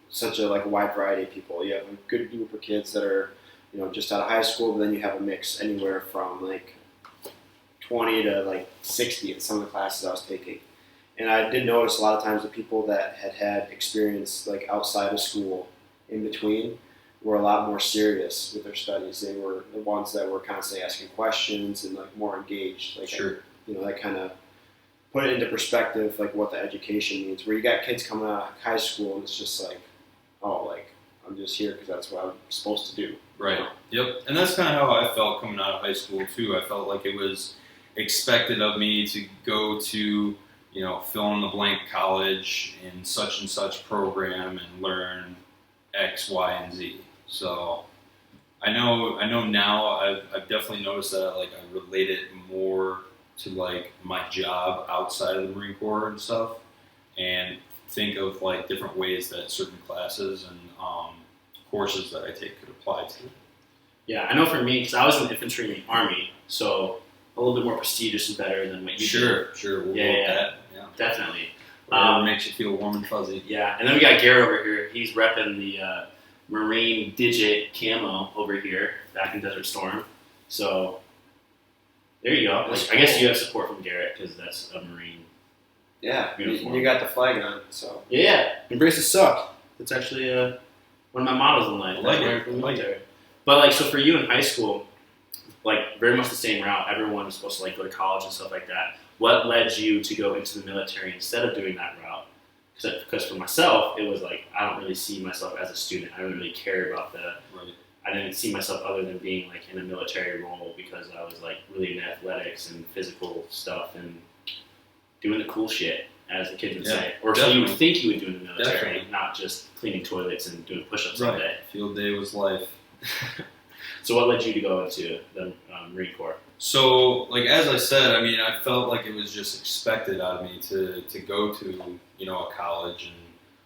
such a wide variety of people. You have a good group of kids that are, just out of high school, but then you have a mix anywhere from 20 to 60 in some of the classes I was taking. And I did notice a lot of times the people that had experience outside of school in between were a lot more serious with their studies. They were the ones that were constantly asking questions and more engaged. Sure. That kind of put it into perspective, what the education means. Where you got kids coming out of high school and it's just I'm just here because that's what I'm supposed to do. Right. Yep. And that's kind of how I felt coming out of high school too. I felt like it was expected of me to go to, fill in the blank college in such and such program and learn X, Y, and Z. So I know now I've definitely noticed that I relate it more to my job outside of the Marine Corps and stuff, and think of different ways that certain classes and courses that I take could apply to. Yeah, I know for me, because I was in infantry in the Army, so a little bit more prestigious and better than what you did. Sure. We'll Yeah, go with that. Yeah. Definitely. Whatever makes you feel warm and fuzzy. Yeah, and then we got Garrett over here. He's repping the Marine Digit camo over here back in Desert Storm. So there you go. I guess you have support from Garrett because that's a Marine. Yeah, uniform. you got the flag on, so. Yeah. Embraces suck. That's actually one of my mottos in life. I like it. But so for you in high school, very much the same route. Everyone was supposed to go to college and stuff like that. What led you to go into the military instead of doing that route? Because for myself, it was I don't really see myself as a student. I don't really care about Right. I didn't see myself other than being in a military role because I was really into athletics and physical stuff and doing the cool shit. as the kids would Yeah, say. Or so you would think you would do in the military, Definitely. not just cleaning toilets and doing push-ups all day. Field day was life. So what led you to go into the Marine Corps? So, like as I said, I mean, I felt like it was just expected out of me to go to, you know, a college, and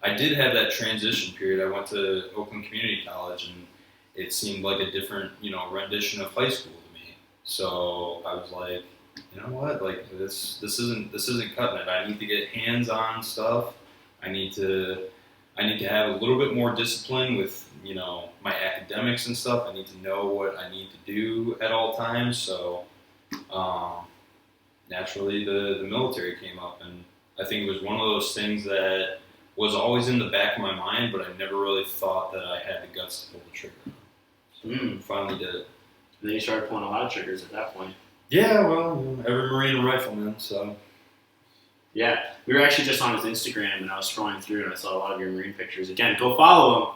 I did have that transition period. I went to Oakland Community College, and it seemed like a different, you know, rendition of high school to me. So I was like, you know what, like this isn't cutting it. I need to get hands-on stuff. I need to have a little bit more discipline with, you know, my academics and stuff. I need to know what I need to do at all times. So naturally the military came up, and I think it was one of those things that was always in the back of my mind, but I never really thought that I had the guts to pull the trigger. So finally did it. And then you started pulling a lot of triggers at that point. Yeah, well, you know, every Marine and rifleman, so. Yeah, we were actually just on his Instagram, and I was scrolling through, and I saw a lot of your Marine pictures. Again, go follow him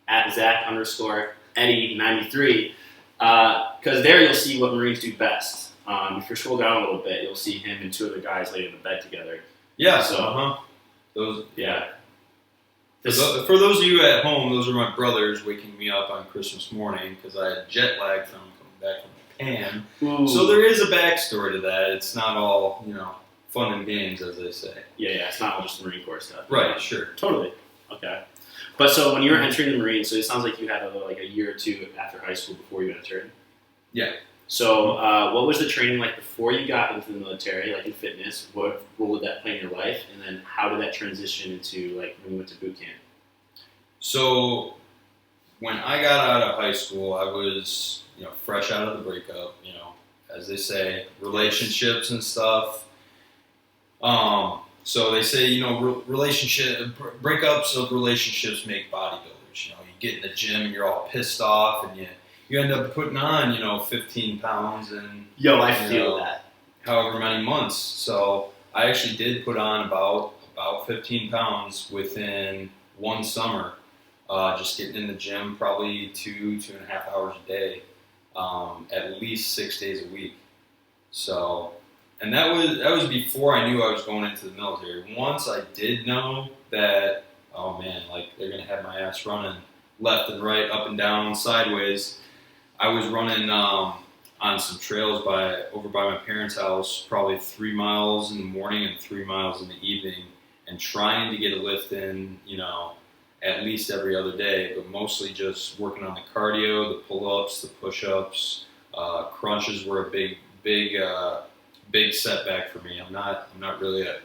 at Zach_Eddie93, because there you'll see what Marines do best. If you scroll down a little bit, you'll see him and two other guys laying in the bed together. Yeah, So, those, yeah. For those of you at home, those are my brothers waking me up on Christmas morning because I had jet lag from coming back from Japan. Ooh. So there is a backstory to that. It's not all, you know, fun and games, as they say. Yeah, it's not all just Marine Corps stuff. Right, sure. Totally. Okay. But so when you were entering the Marines, so it sounds like you had a year or two after high school before you entered. Yeah. So what was the training like before you got into the military, like in fitness? What role did that play in your life? And then how did that transition into like when you went to boot camp? So when I got out of high school, I was, you know, fresh out of the breakup, you know, as they say, relationships and stuff. So they say, you know, breakups of relationships make bodybuilders. You know, you get in the gym and you're all pissed off, and you end up putting on, you know, 15 pounds in I feel that. however many months. So I actually did put on about 15 pounds within one summer. Just getting in the gym probably 2.5 hours a day, at least 6 days a week. So, and that was before I knew I was going into the military. Once I did know that, oh man, like they're gonna have my ass running left and right, up and down, sideways. I was running on some trails over by my parents' house, probably 3 miles in the morning and 3 miles in the evening, and trying to get a lift in, you know, at least every other day, but mostly just working on the cardio, the pull-ups, the push-ups. Crunches were a big setback for me. I'm not really a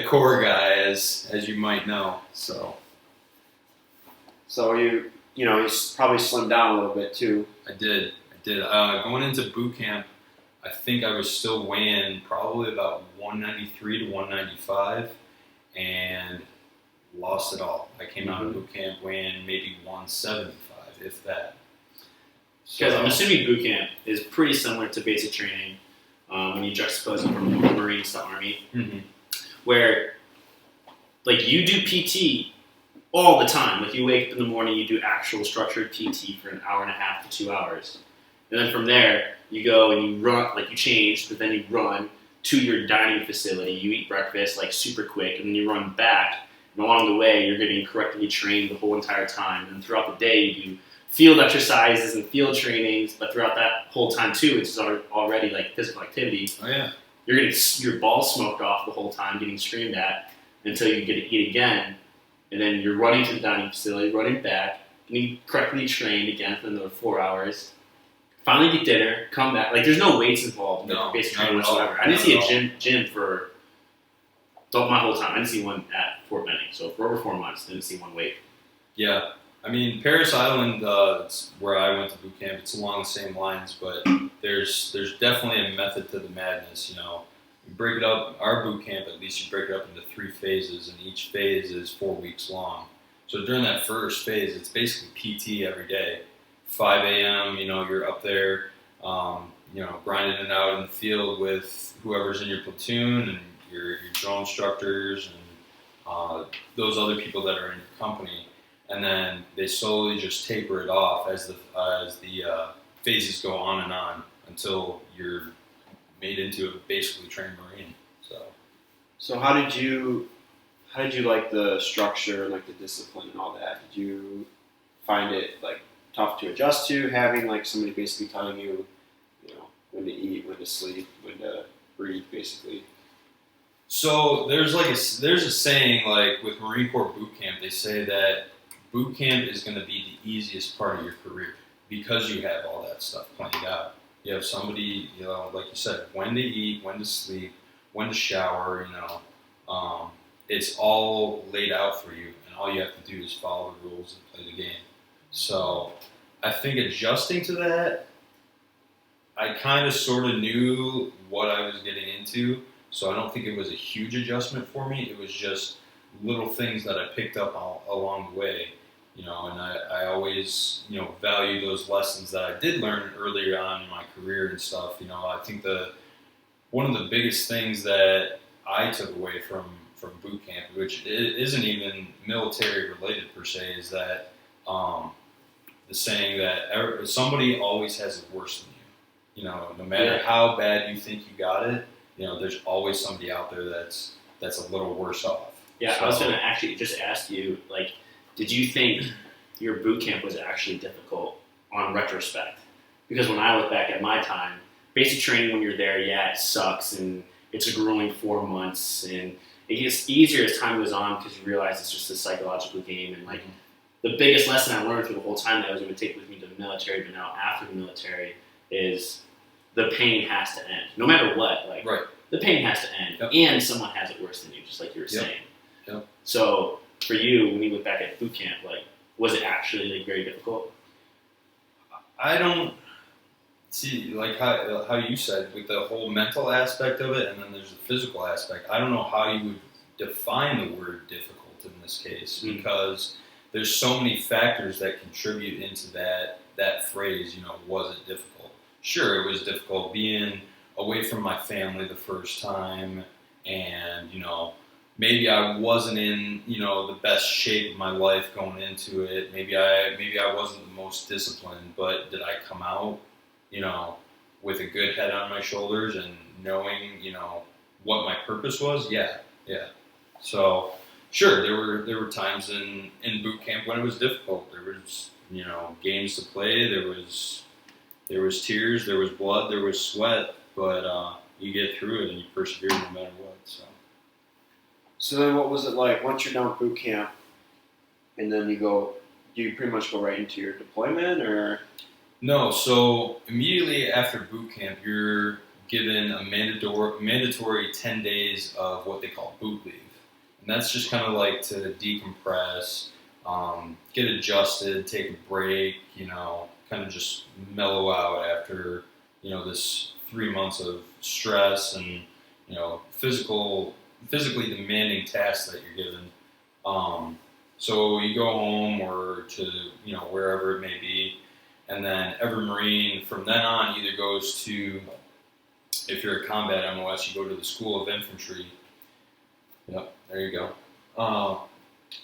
core guy, as you might know. So you probably slimmed down a little bit too. I did. Going into boot camp, I think I was still weighing probably about 193 to 195, and lost it all. I came out of boot camp weighing maybe 175, if that. Because I'm assuming boot camp is pretty similar to basic training when you juxtapose it from Marines to Army, where like you do PT all the time. Like you wake up in the morning, you do actual structured PT for an hour and a half to 2 hours. And then from there, you go and you run, like you change, but then you run to your dining facility. You eat breakfast like super quick, and then you run back. And along the way, you're getting correctly trained the whole entire time. And throughout the day, you do field exercises and field trainings. But throughout that whole time too, it's already like physical activity. Oh yeah. You're getting your balls smoked off the whole time, getting screamed at until you get to eat again. And then you're running to the dining facility, running back, getting correctly trained again for another 4 hours. Finally get dinner, come back. Like there's no weights involved in basic training whatsoever. I didn't see a gym for my whole time. I didn't see one at Fort Benning. So for over 4 months, I didn't see one weight. Yeah. I mean, Paris Island, it's where I went to boot camp. It's along the same lines, but there's definitely a method to the madness. You know, you break it up. Our boot camp, at least, you break it up into 3 phases, and each phase is 4 weeks long. So during that first phase, it's basically PT every day. 5 a.m., you know, you're up there, you know, grinding it out in the field with whoever's in your platoon and your drill instructors and those other people that are in your company. And then they slowly just taper it off as the phases go on and on until you're made into a basically trained Marine. So So how did you like the structure and like the discipline and all that? Did you find it like tough to adjust to, having like somebody basically telling you, when to eat, when to sleep, when to breathe, basically? So there's a saying, like with Marine Corps boot camp, they say that boot camp is going to be the easiest part of your career because you have all that stuff planned out. You have somebody, like you said, when to eat, when to sleep, when to shower. It's all laid out for you, and all you have to do is follow the rules and play the game. So I think adjusting to that, I kind of sort of knew what I was getting into, so I don't think it was a huge adjustment for me. It was just little things that I picked up along the way, and I always, value those lessons that I did learn earlier on in my career and stuff. I think one of the biggest things that I took away from boot camp, which isn't even military related per se, is that the saying that somebody always has it worse than you. No matter how bad you think you got it, there's always somebody out there that's a little worse off. Yeah, so, I was going to actually just ask you, like, did you think your boot camp was actually difficult on retrospect? Because when I look back at my time, basic training when you're there, it sucks, and it's a grueling 4 months, and it gets easier as time goes on because you realize it's just a psychological game. And like the biggest lesson I learned through the whole time that I was going to take with me to the military, but now after the military, is the pain has to end. No matter what, the pain has to end. Yep. And someone has it worse than you, just like you were saying. Yep. So for you, when you look back at boot camp, was it actually very difficult? I don't see, like how you said, with the whole mental aspect of it, and then there's the physical aspect. I don't know how you would define the word difficult in this case, because there's so many factors that contribute into that phrase, was it difficult? Sure, it was difficult being away from my family the first time, and, maybe I wasn't in, the best shape of my life going into it. Maybe I wasn't the most disciplined, but did I come out, with a good head on my shoulders and knowing, what my purpose was? Yeah. So, sure, there were times in boot camp when it was difficult. There was, games to play. There was tears. There was blood. There was sweat. But you get through it and you persevere no matter what. So then, what was it like once you're done with boot camp, and then do you pretty much go right into your deployment, or? No, so immediately after boot camp, you're given a mandatory 10 days of what they call boot leave. And that's just kind of like to decompress, get adjusted, take a break, kind of just mellow out after, this 3 months of stress and, physically demanding tasks that you're given. So you go home or to, wherever it may be. And then every Marine from then on either goes to, if you're a combat MOS, you go to the School of Infantry. Yep, there you go.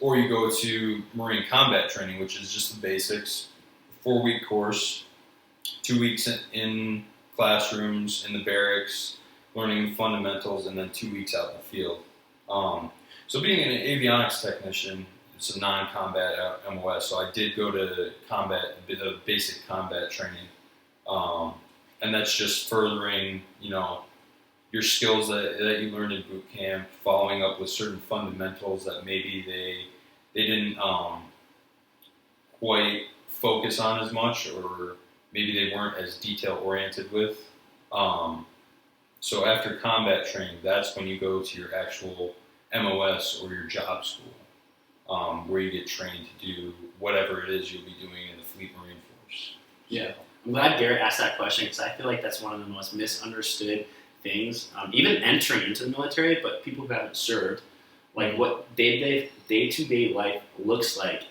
Or you go to Marine Combat Training, which is just the basics, 4-week course, 2 weeks in classrooms, in the barracks, learning fundamentals, and then 2 weeks out in the field. So being an avionics technician, it's a non-combat MOS, so I did go to basic combat training, and that's just furthering, your skills that you learned in boot camp, following up with certain fundamentals that maybe they didn't quite focus on as much, or maybe they weren't as detail-oriented with. So after combat training, that's when you go to your actual MOS or your job school. Where you get trained to do whatever it is you'll be doing in the Fleet Marine Force. Yeah, I'm glad Garrett asked that question because I feel like that's one of the most misunderstood things, even entering into the military, but people who haven't served, like what day-to-day life looks like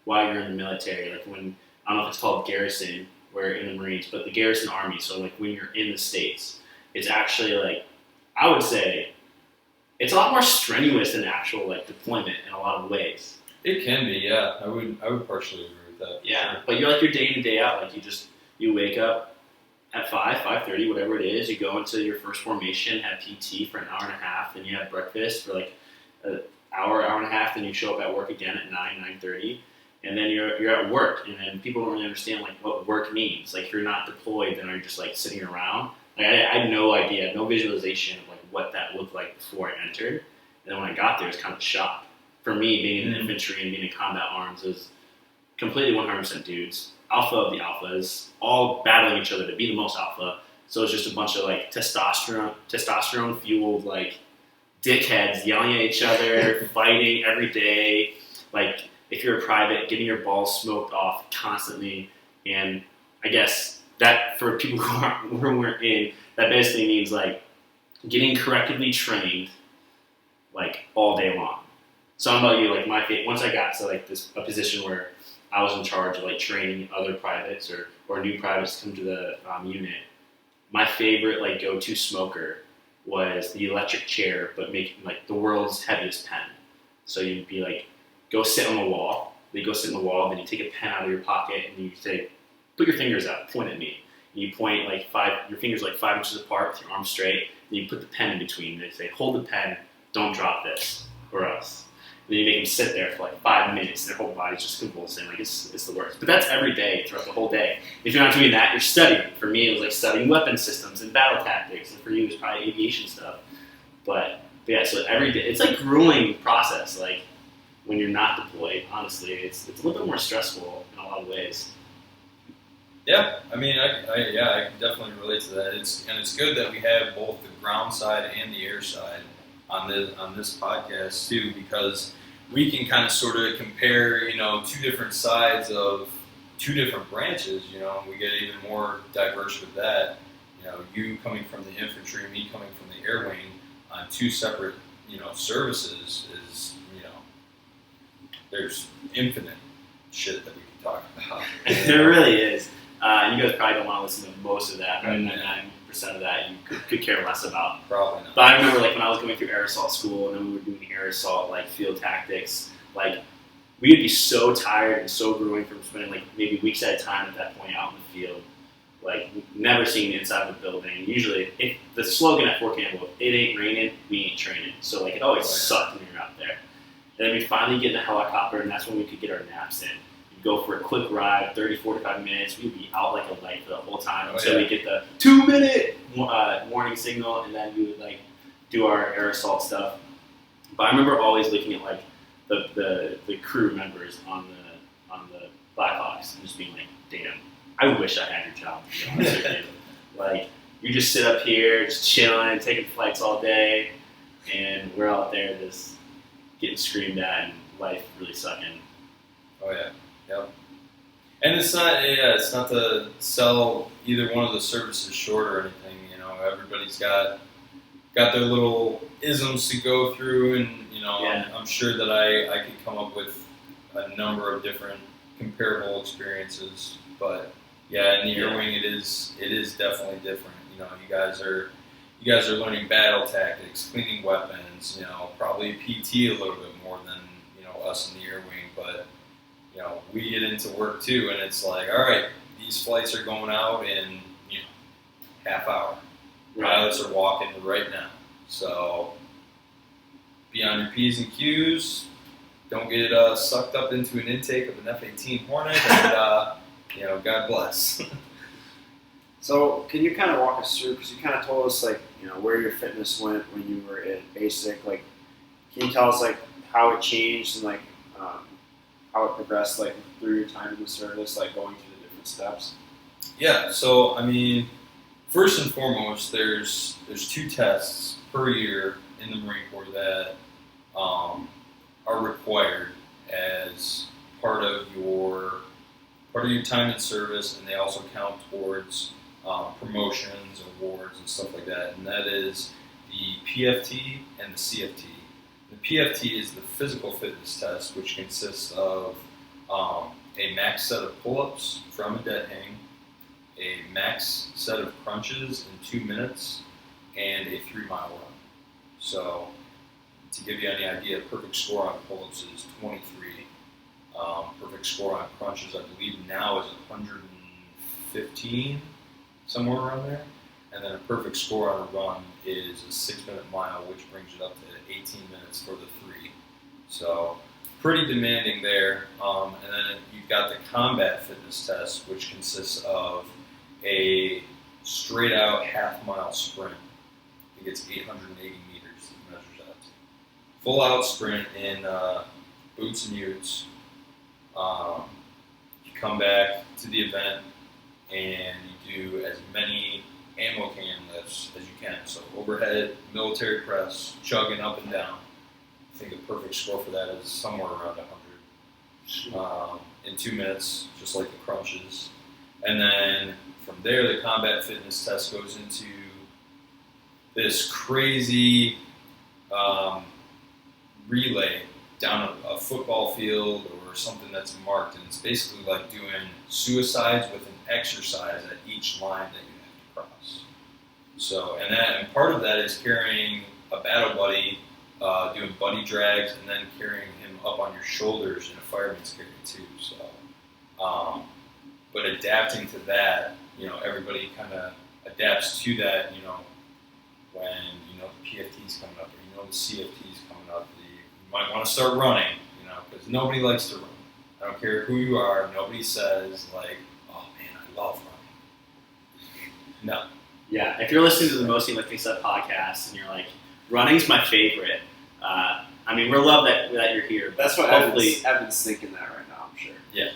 while you're in the military. Like when, I don't know if it's called garrison, where in the Marines, but the garrison army, so like when you're in the States, it's actually like, I would say, it's a lot more strenuous than actual like deployment in a lot of ways. It can be, yeah. I would partially agree with that. Yeah, sure. But you're like your day in and day out. Like you wake up, at 5:30, whatever it is, you go into your first formation, have PT for an hour and a half, then you have breakfast for like an hour and a half, then you show up at work again at 9:30, and then you're at work, and then people don't really understand like what work means. Like, if you're not deployed, then are you just like sitting around? Like, I had no idea, no visualization of like what that looked like before I entered, and then when I got there, it was kind of a shock. For me, being in the infantry and being in combat arms is completely 100% dudes. Alpha of the alphas, all battling each other to be the most alpha. So it's just a bunch of like testosterone fueled like dickheads yelling at each other, fighting every day. Like, if you're a private, getting your balls smoked off constantly. And I guess that for people who weren't in, that basically means like getting correctively trained like all day long. So I'm about you, like once I got to like a position where I was in charge of like training other privates or new privates to come to the unit, my favorite like go-to smoker was the electric chair, but making like the world's heaviest pen. So you'd be like, go sit on the wall. Then you go sit on the wall, then you take a pen out of your pocket and you say, put your fingers out, point at me. And you point like your fingers like 5 inches apart with your arms straight, and you put the pen in between. They say, hold the pen, don't drop this, or else. And then you make them sit there for like 5 minutes, and their whole body's just convulsing. Like, it's the worst. But that's every day throughout the whole day. If you're not doing that, you're studying. For me, it was like studying weapon systems and battle tactics, and for you, it was probably aviation stuff. But yeah, so every day, it's like a grueling process. Like, when you're not deployed, honestly, it's a little bit more stressful in a lot of ways. Yeah, I mean, I can definitely relate to that. It's good that we have both the ground side and the air side on this podcast too, because we can kind of sort of compare, two different sides of two different branches. We get even more diverse with that. You coming from the infantry, me coming from the air wing on two separate, services is, there's infinite shit that we can talk about. There really is. You guys probably don't want to listen to most of that, but 99% of that you could care less about. Probably not. But I remember like when I was going through air assault school and then we were doing air assault like field tactics, like we would be so tired and so grueling from spending like maybe weeks at a time at that point out in the field, like never seeing the inside of the building. Usually, the slogan at Fort Campbell, it ain't raining, we ain't training. So like it always sucked when you're out there. And then we finally get in a helicopter, and that's when we could get our naps in. We'd go for a quick ride, 30, 45 minutes. We'd be out like a light for the whole time until we get the 2-minute warning signal, and then we would like do our air assault stuff. But I remember always looking at like the crew members on the Blackhawks and just being like, damn, I wish I had your job. To be honest with you. Like, you just sit up here, just chilling, taking flights all day, and we're out there just getting screamed at and life really sucking. Oh yeah, yep. And it's not to sell either one of the services short or anything. Everybody's got their little isms to go through, and I'm sure that I could come up with a number of different comparable experiences. But yeah, in the air wing, it is definitely different. You guys are learning battle tactics, cleaning weapons, probably PT a little bit more than, us in the air wing, but, we get into work too, and it's like, all right, these flights are going out in, half hour. Pilots are walking right now. So be on your P's and Q's, don't get sucked up into an intake of an F-18 Hornet, and, God bless. So can you kind of walk us through, because you kind of told us like, where your fitness went when you were in basic, like, can you tell us like how it changed and like how it progressed like through your time in the service, like going through the different steps? Yeah, so I mean, first and foremost, there's 2 tests per year in the Marine Corps that are required as part of your time in service, and they also count towards promotions, awards, and stuff like that. And that is the PFT and the CFT. The PFT is the physical fitness test, which consists of a max set of pull-ups from a dead hang, a max set of crunches in 2 minutes, and a 3-mile run. So, to give you any idea, perfect score on pull-ups is 23. Perfect score on crunches, I believe now, is 115. somewhere around there. And then a perfect score on a run is a 6-minute mile, which brings it up to 18 minutes for the 3. So pretty demanding there. And then you've got the combat fitness test, which consists of a straight out half-mile sprint. I think it's 880 meters that measures out. Full out sprint in boots and utes. You come back to the event and you do as many ammo can lifts as you can. So overhead, military press, chugging up and down. I think a perfect score for that is somewhere around 100 in 2 minutes, just like the crunches. And then from there, the combat fitness test goes into this crazy relay down a football field or something that's marked. And it's basically like doing suicides with an exercise at each line that you have to cross. So, and part of that is carrying a battle buddy, doing buddy drags, and then carrying him up on your shoulders in a fireman's carry too. So, but adapting to that, everybody kind of adapts to that. When the PFT's coming up, or the CFT's coming up, you might want to start running, because nobody likes to run. I don't care who you are. Nobody says like, "Oh man, I love running." No. Yeah, if you're listening to the Mostly Lifting Stuff podcast and you're like, running's my favorite. We love that you're here. That's what hopefully Evan's thinking that right now, I'm sure. Yeah.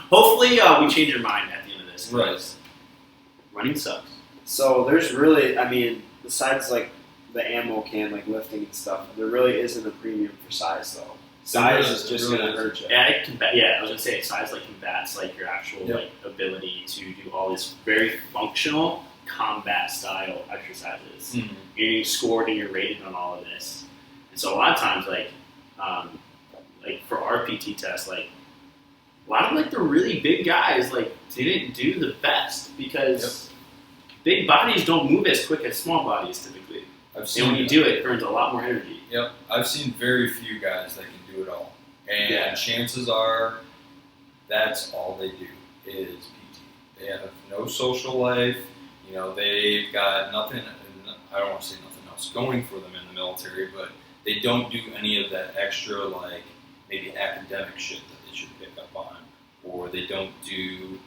Hopefully we change your mind at the end of this. Right. Running sucks. So there's really, besides like the ammo can, like lifting and stuff, there really isn't a premium for size though. Size is just going to hurt you. Yeah, I was going to say size combats your actual ability to do all these very functional combat style exercises. Mm-hmm. You're scored and you're rated on all of this. And so a lot of times for our PT test, a lot of the really big guys didn't do the best because big bodies don't move as quick as small bodies typically. And when you do it burns a lot more energy. Yep, I've seen very few guys that can do it all. And chances are that's all they do is PT. They have no social life. They've got nothing, I don't want to say nothing else going for them in the military, but they don't do any of that extra, maybe academic shit that they should pick up on. Or they don't do,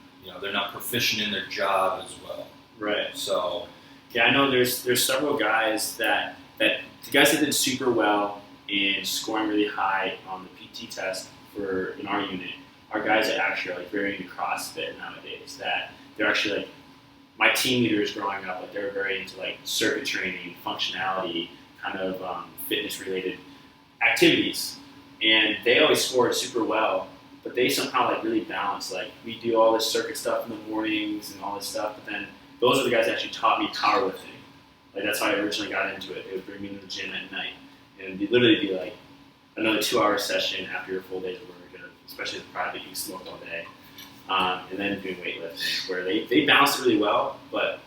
they're not proficient in their job as well. Right. So, yeah, I know there's several guys that the guys that did super well in scoring really high on the PT test in our unit are guys that actually are very into CrossFit nowadays. That they're actually my team leaders growing up, they were very into circuit training, functionality, kind of fitness related activities, and they always scored super well. But they somehow really balance. We do all this circuit stuff in the mornings and all this stuff, but then those are the guys that actually taught me powerlifting. That's how I originally got into it. They would bring me to the gym at night, and it'd literally be another 2-hour session after your full day's work, especially as a private, you smoke all day, and then doing weightlifting, where they balanced it really well, but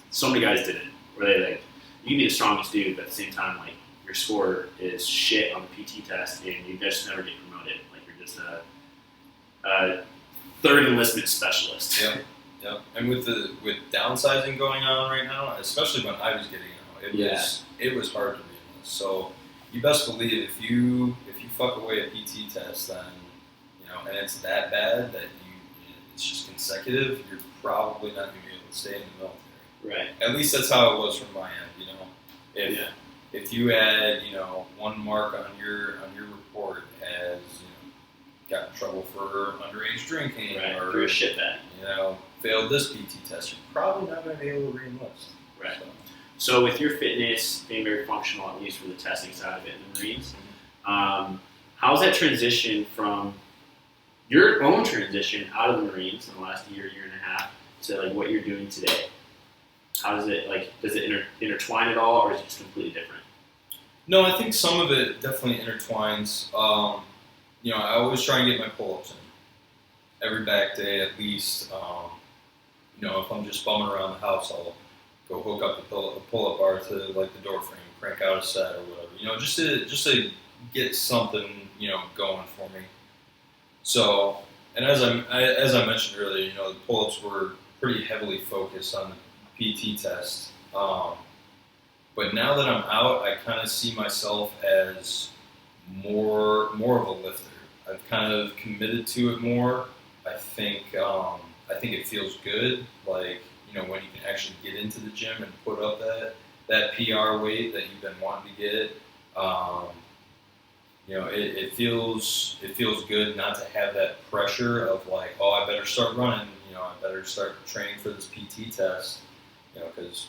so many guys didn't. Where they you can be the strongest dude, but at the same time, your score is shit on the PT test, and you just never get promoted. You're just a third enlistment specialist. Yep. And with downsizing going on right now, especially when I was getting out, it was hard to re-enlist. So you best believe if you fuck away a PT test, then and it's that bad that it's just consecutive, you're probably not going to be able to stay in the military. Right. At least that's how it was from my end. If you had one mark on your report as got in trouble for underage drinking or you're a shitbag. Failed this PT test, you're probably not going to be able to re-enlist. Right. So with your fitness being very functional, at least for the testing side of it in the Marines, how's that transition from your own transition out of the Marines in the last year and a half to what you're doing today? How does it does it intertwine at all, or is it just completely different? No, I think some of it definitely intertwines. I always try and get my pull-ups in every back day at least. If I'm just bumming around the house, I'll go hook up a pull-up bar to the door frame, crank out a set or whatever. Just to get something going for me. So, and as I mentioned earlier, the pull-ups were pretty heavily focused on the PT test. But now that I'm out, I kind of see myself as more of a lifter. I've kind of committed to it more. I think it feels good, like, you know, when you can actually get into the gym and put up that PR weight that you've been wanting to get. You know, it feels good not to have that pressure of like, oh, I better start running. You know, I better start training for this PT test. You know, because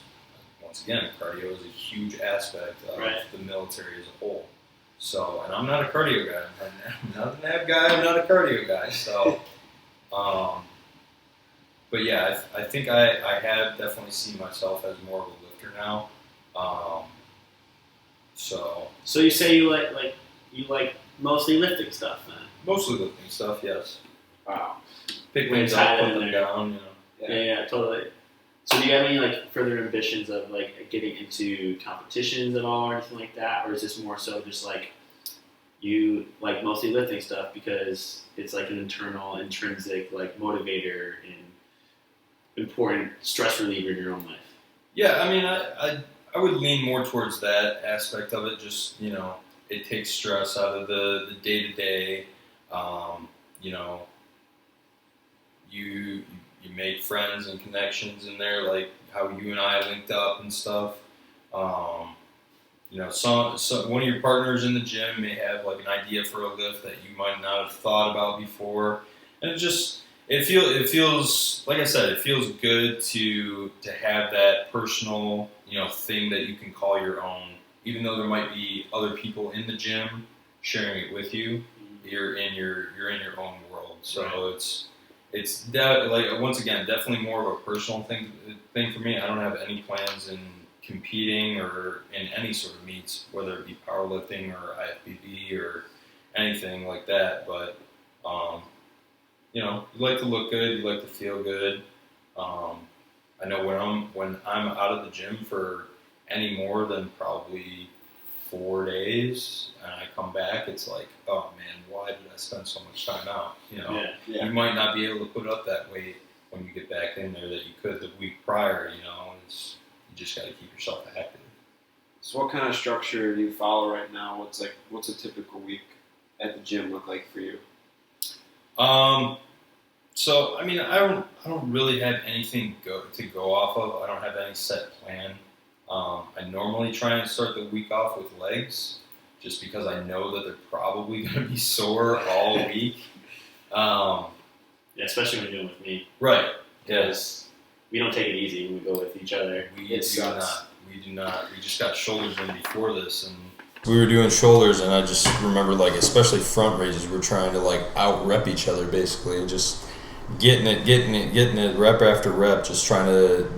once again, cardio is a huge aspect of the military as a whole. So, and I'm not a cardio guy. I'm not a NAB guy. I'm not a cardio guy. So, but yeah, I think I have definitely seen myself as more of a lifter now. So you say you like mostly lifting stuff, then? Mostly lifting stuff, yes. Wow. Pick things up, put them down, you know. Yeah, totally. So do you have any like further ambitions of like getting into competitions at all or anything like that? Or is this more so just like you like mostly lifting stuff because it's like an intrinsic like motivator and important stress reliever in your own life? Yeah, I mean, I would lean more towards that aspect of it. Just, you know, it takes stress out of the day-to-day. You know, you make friends and connections in there, like how you and I linked up and stuff. You know, so one of your partners in the gym may have like an idea for a lift that you might not have thought about before, and it feels like I said, it feels good to have that personal, you know, thing that you can call your own. Even though there might be other people in the gym sharing it with you, you're in your own world. So it's like, once again, definitely more of a personal thing for me. I don't have any plans in competing or in any sort of meets, whether it be powerlifting or IFBB or anything like that. But you know, you like to look good, you like to feel good. I know when I'm out of the gym for any more than probably 4 days and I come back, it's like, oh man, why did I spend so much time out? You know, you might not be able to put up that weight when you get back in there that you could the week prior. You know, you just got to keep yourself active. So what kind of structure do you follow right now? What's a typical week at the gym look like for you? So I mean, I don't really have anything to go off of. I don't have any set plan. I normally try and start the week off with legs, just because I know that they're probably going to be sore all week. Yeah, especially when you're doing with me. Right. Because we don't take it easy when we go with each other. We do not. We just got shoulders in before this, and we were doing shoulders, and I just remember, like, especially front raises, we're trying to like out rep each other basically, and just getting it rep after rep, just trying to,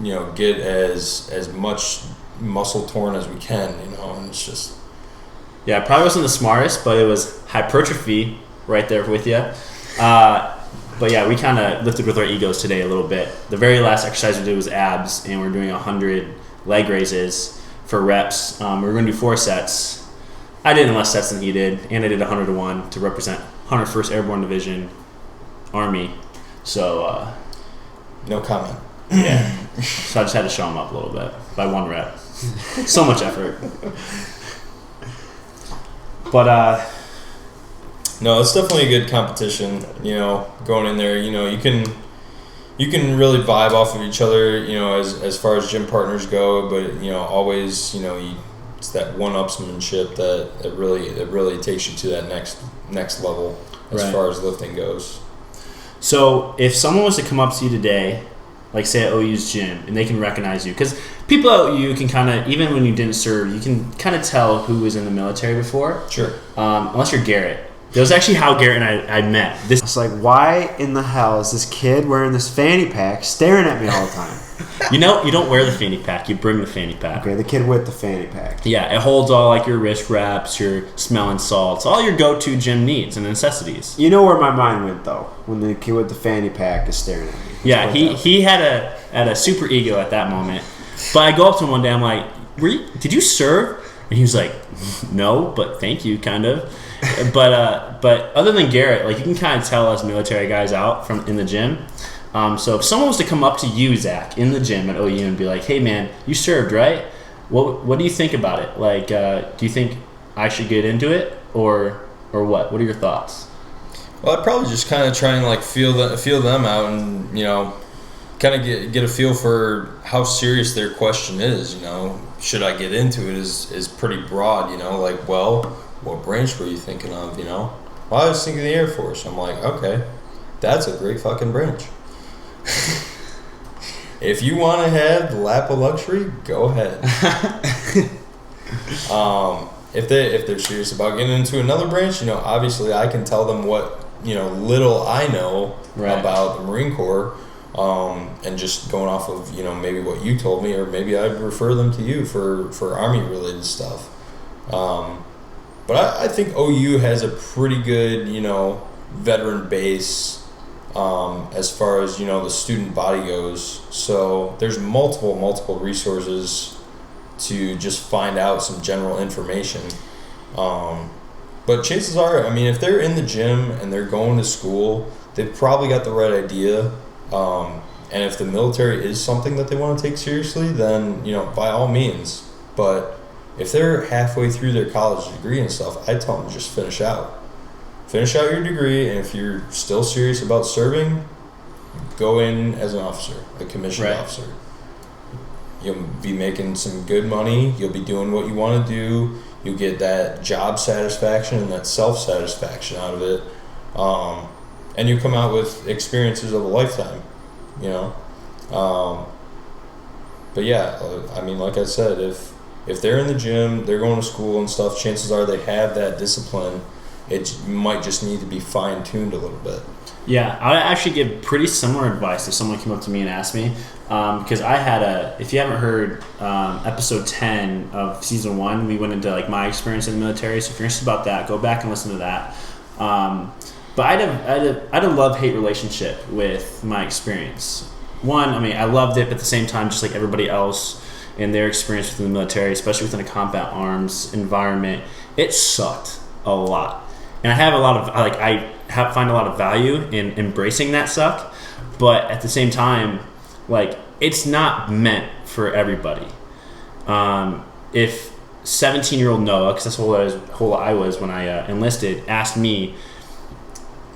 you know, get as much muscle torn as we can, you know, and it's just... Yeah, it probably wasn't the smartest, but it was hypertrophy right there with you. But yeah, we kind of lifted with our egos today a little bit. The very last exercise we did was abs, and we're doing 100 leg raises for reps. We were going to do 4 sets. I did less sets than he did, and I did 100-to-1 to represent 101st Airborne Division Army. So... no comment. Yeah. So I just had to show him up a little bit by 1 rep. So much effort. But no, it's definitely a good competition, you know, going in there, you know, you can really vibe off of each other, you know, as far as gym partners go, but, you know, always, you know, it's that one-upsmanship that it really takes you to that next level as far as lifting goes. So if someone was to come up to you today, like say at OU's gym, and they can recognize you, because people at OU can kind of, even when you didn't serve, you can kind of tell who was in the military before. Sure. Unless you're Garrett. That was actually how Garrett and I met. It's like, why in the hell is this kid wearing this fanny pack staring at me all the time? You know, you don't wear the fanny pack. You bring the fanny pack. Okay, the kid with the fanny pack. Yeah, it holds all like your wrist wraps, your smelling salts, all your go-to gym needs and necessities. You know where my mind went though, when the kid with the fanny pack is staring at me. Yeah, he had a super ego at that moment. But I go up to him one day, I'm like, did you serve? And he was like, no, but thank you, kind of. But other than Garrett, like, you can kind of tell us military guys out from in the gym. So if someone was to come up to you, Zach, in the gym at OU and be like, hey man, you served, right? What do you think about it? Like, do you think I should get into it or what? What are your thoughts? Well, I'd probably just kind of try and like feel them out, and kind of get a feel for how serious their question is. Should I get into it? Is pretty broad. Like, well, what branch were you thinking of? Well, I was thinking the Air Force. I'm like, okay, that's a great fucking branch. If you want to have the lap of luxury, go ahead. If they're serious about getting into another branch, obviously I can tell them what little I know about the Marine Corps, and just going off of maybe what you told me, or maybe I'd refer them to you for Army related stuff. But I think OU has a pretty good veteran base. As far as the student body goes, so there's multiple resources to just find out some general information. But chances are, if they're in the gym and they're going to school, they've probably got the right idea. And if the military is something that they want to take seriously, then by all means. But if they're halfway through their college degree and stuff, I tell them just finish out your degree, and if you're still serious about serving, go in as an officer, a commissioned officer. You'll be making some good money. You'll be doing what you want to do. You'll get that job satisfaction and that self-satisfaction out of it. And you come out with experiences of a lifetime, But yeah, like I said, if they're in the gym, they're going to school and stuff, chances are they have that discipline. It might just need to be fine-tuned a little bit. Yeah, I would actually give pretty similar advice if someone came up to me and asked me, because I had if you haven't heard episode 10 of season 1, we went into like my experience in the military. So if you're interested about that, go back and listen to that. But I had a love-hate relationship with my experience. One, I loved it, but at the same time, just like everybody else in their experience within the military, especially within a combat arms environment, it sucked a lot. And I have a lot of find a lot of value in embracing that suck, but at the same time, it's not meant for everybody. If 17-year-old Noah, because that's who I was when I enlisted, asked me,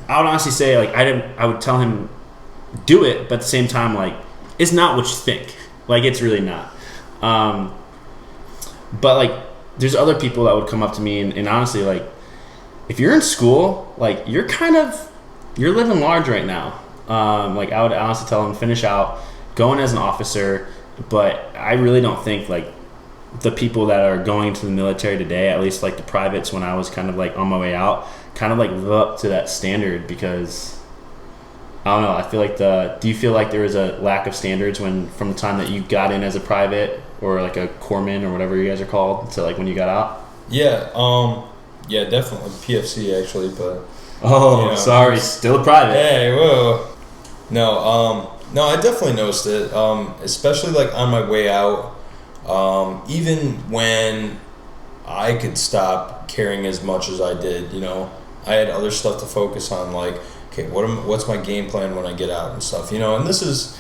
I would honestly say I would tell him do it, but at the same time it's not what you think. It's really not. But there's other people that would come up to me and honestly if you're in school, you're living large right now. I would honestly tell them finish out, go in as an officer, but I really don't think the people that are going to the military today, at least the privates when I was kind of on my way out, live up to that standard, because I don't know. I feel do you feel like there was a lack of standards from the time that you got in as a private or a corpsman or whatever you guys are called to when you got out? Yeah. Yeah, definitely PFC actually, but sorry, still a private. Hey, whoa. No, I definitely noticed it. Especially on my way out. Even when I could stop caring as much as I did, I had other stuff to focus on. Okay, what's my game plan when I get out and stuff, And this is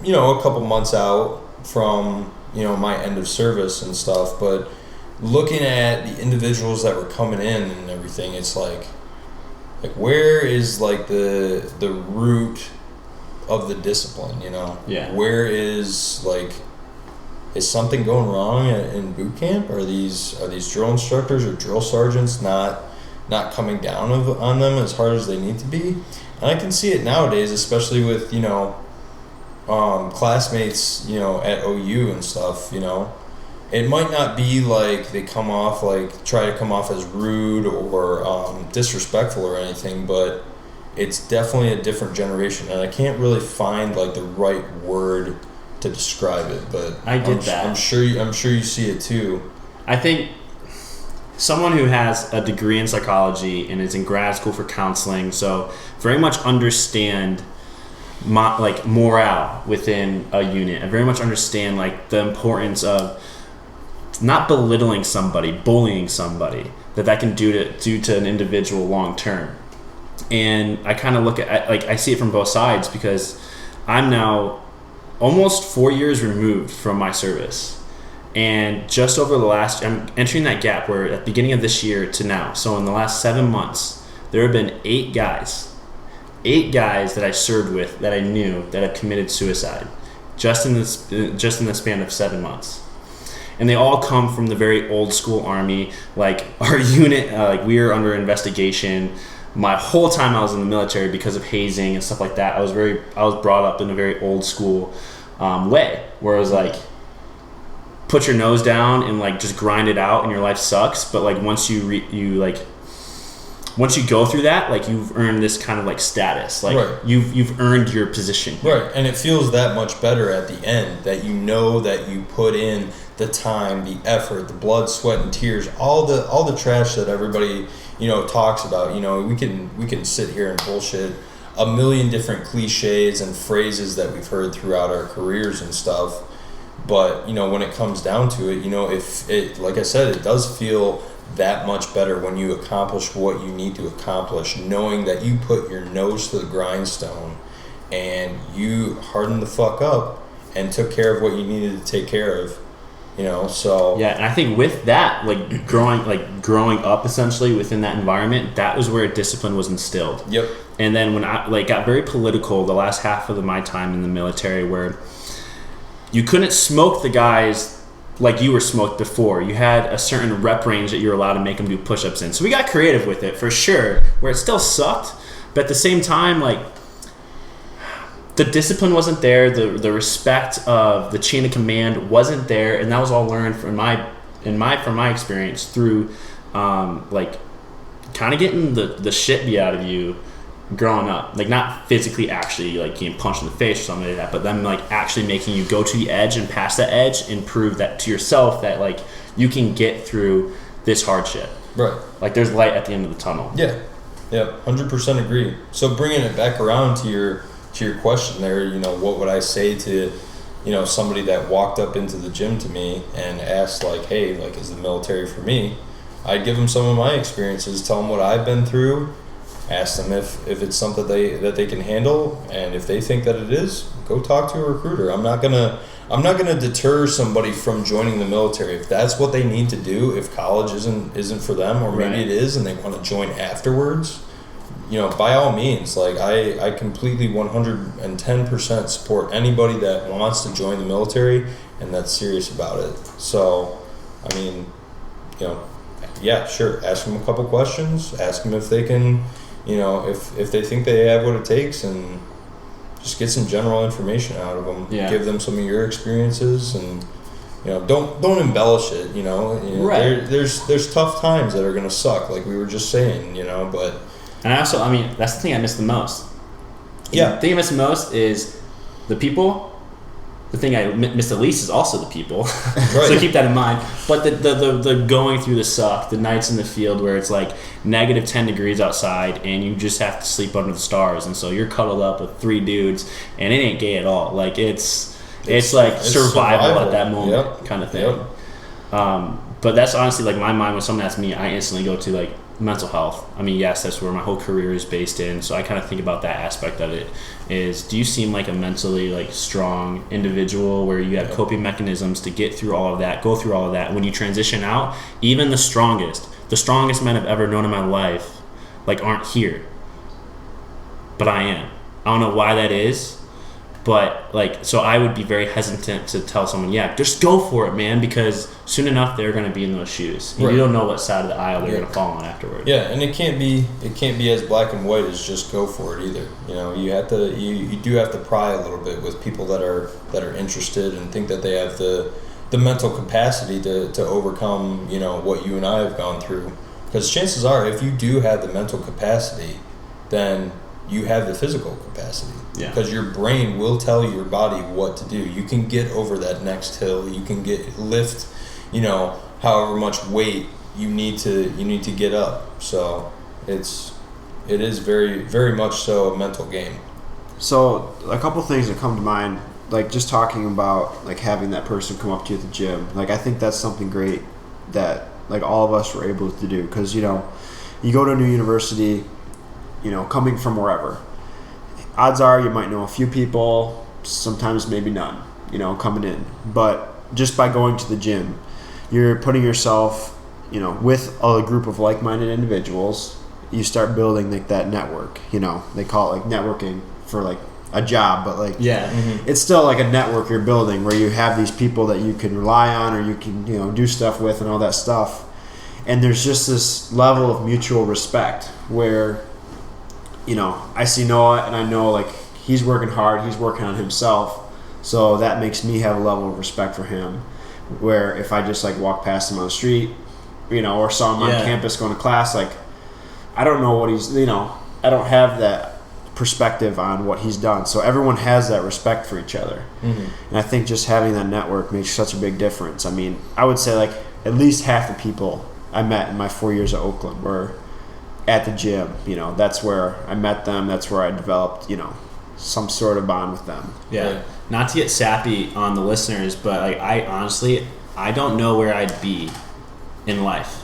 a couple months out from my end of service and stuff, but looking at the individuals that were coming in and everything, it's where is the root of the discipline, Yeah. Where is something going wrong in boot camp? Are these drill instructors or drill sergeants not coming down on them as hard as they need to be? And I can see it nowadays, especially with classmates at OU and stuff. It might not be they come off try to come off as rude or disrespectful or anything, but it's definitely a different generation, and I can't really find the right word to describe it. But I get that. I'm sure you see it too. I think someone who has a degree in psychology and is in grad school for counseling, so very much understand morale within a unit. I very much understand the importance of not belittling somebody, bullying somebody, that can do to an individual long term. And I kind of look at, like, I see it from both sides because I'm now almost 4 years removed from my service. And just over the last, I'm entering that gap where at the beginning of this year to now, so in the last 7 months, there have been 8 guys that I served with that I knew that have committed suicide just in the span of 7 months. And they all come from the very old school Army. Like our unit, like we were under investigation my whole time I was in the military because of hazing and stuff like that. I was brought up in a very old school way, where it was like, put your nose down and like just grind it out, and your life sucks. But like once you go through that, like you've earned this kind of like status, like right. you've earned your position, right? And it feels that much better at the end that you know that you put in the time, the effort, the blood, sweat, and tears, all the trash that everybody talks about. We can sit here and bullshit a million different cliches and phrases that we've heard throughout our careers and stuff. But when it comes down to it, if it, like I said, it does feel that much better when you accomplish what you need to accomplish, knowing that you put your nose to the grindstone and you hardened the fuck up and took care of what you needed to take care of. So yeah, and I think with that, growing up essentially within that environment, that was where discipline was instilled. Yep. And then when I got very political the last half of my time in the military, where you couldn't smoke the guys like you were smoked before. You had a certain rep range that you were allowed to make them do push-ups in. So we got creative with it for sure, where it still sucked, but at the same time, like, the discipline wasn't there, the respect of the chain of command wasn't there, and that was all learned from my experience through like kind of getting the shit beat out of you growing up. Like not physically actually like getting punched in the face or something like that, but them like actually making you go to the edge and past that edge and prove that to yourself that like you can get through this hardship. Right. Like there's light at the end of the tunnel. Yeah. 100% agree. So bringing it back around to your question there, what would I say to, somebody that walked up into the gym to me and asked like, hey, like, is the military for me? I'd give them some of my experiences, tell them what I've been through, ask them if it's something that they can handle, and if they think that it is, go talk to a recruiter. I'm not gonna deter somebody from joining the military if that's what they need to do. If college isn't for them, or maybe it is and they want to join afterwards, by all means, like I completely 110% support anybody that wants to join the military and that's serious about it. So, I mean, yeah, sure. Ask them a couple questions. Ask them if they can, if they think they have what it takes, and just get some general information out of them. Yeah. Give them some of your experiences, and don't embellish it. Right. There's tough times that are gonna suck, like we were just saying. But. And that's the thing I miss the most. Yeah. The thing I miss the most is the people. The thing I miss the least is also the people. Right. So keep that in mind. But the going through the suck, the nights in the field where it's like negative 10 degrees outside and you just have to sleep under the stars, and so you're cuddled up with 3 dudes and it ain't gay at all. Like it's like survival at that moment, kind of thing. Yep. But that's honestly like my mind when someone asks me, I instantly go to like mental health. I mean, yes, that's where my whole career is based in, so I kind of think about that aspect of it. Is, do you seem like a mentally like strong individual where you have coping mechanisms to get through all of that, go through all of that? When you transition out, even the strongest men I've ever known in my life like aren't here, but I am. I don't know why that is, but like, so I would be very hesitant to tell someone, yeah, just go for it, man, because soon enough they're going to be in those shoes. And you don't know what side of the aisle they're going to fall on afterwards. Yeah, and it can't be as black and white as just go for it either. You do have to pry a little bit with people that are interested and think that they have the mental capacity to overcome what you and I have gone through. Because chances are, if you do have the mental capacity, then you have the physical capacity. Yeah. Because your brain will tell your body what to do. You can get over that next hill. You can lift, however much weight you need to get up. So it is very, very much so a mental game. So a couple things that come to mind, like just talking about like having that person come up to you at the gym. Like I think that's something great that like all of us were able to do, because you go to a new university. coming from wherever. Odds are you might know a few people, sometimes maybe none, coming in. But just by going to the gym, you're putting yourself, with a group of like-minded individuals. You start building like that network. They call it like networking for like a job, but like it's still like a network you're building where you have these people that you can rely on or you can do stuff with and all that stuff. And there's just this level of mutual respect where I see Noah and I know like he's working hard, he's working on himself, so that makes me have a level of respect for him. Where if I just like walk past him on the street, or saw him on campus going to class, like I don't know what he's, I don't have that perspective on what he's done. So everyone has that respect for each other. Mm-hmm. And I think just having that network makes such a big difference. I mean, I would say like at least half the people I met in my 4 years at Oakland were at the gym. That's where I met them. That's where I developed, some sort of bond with them. Yeah. Right. Not to get sappy on the listeners, but like I honestly don't know where I'd be in life.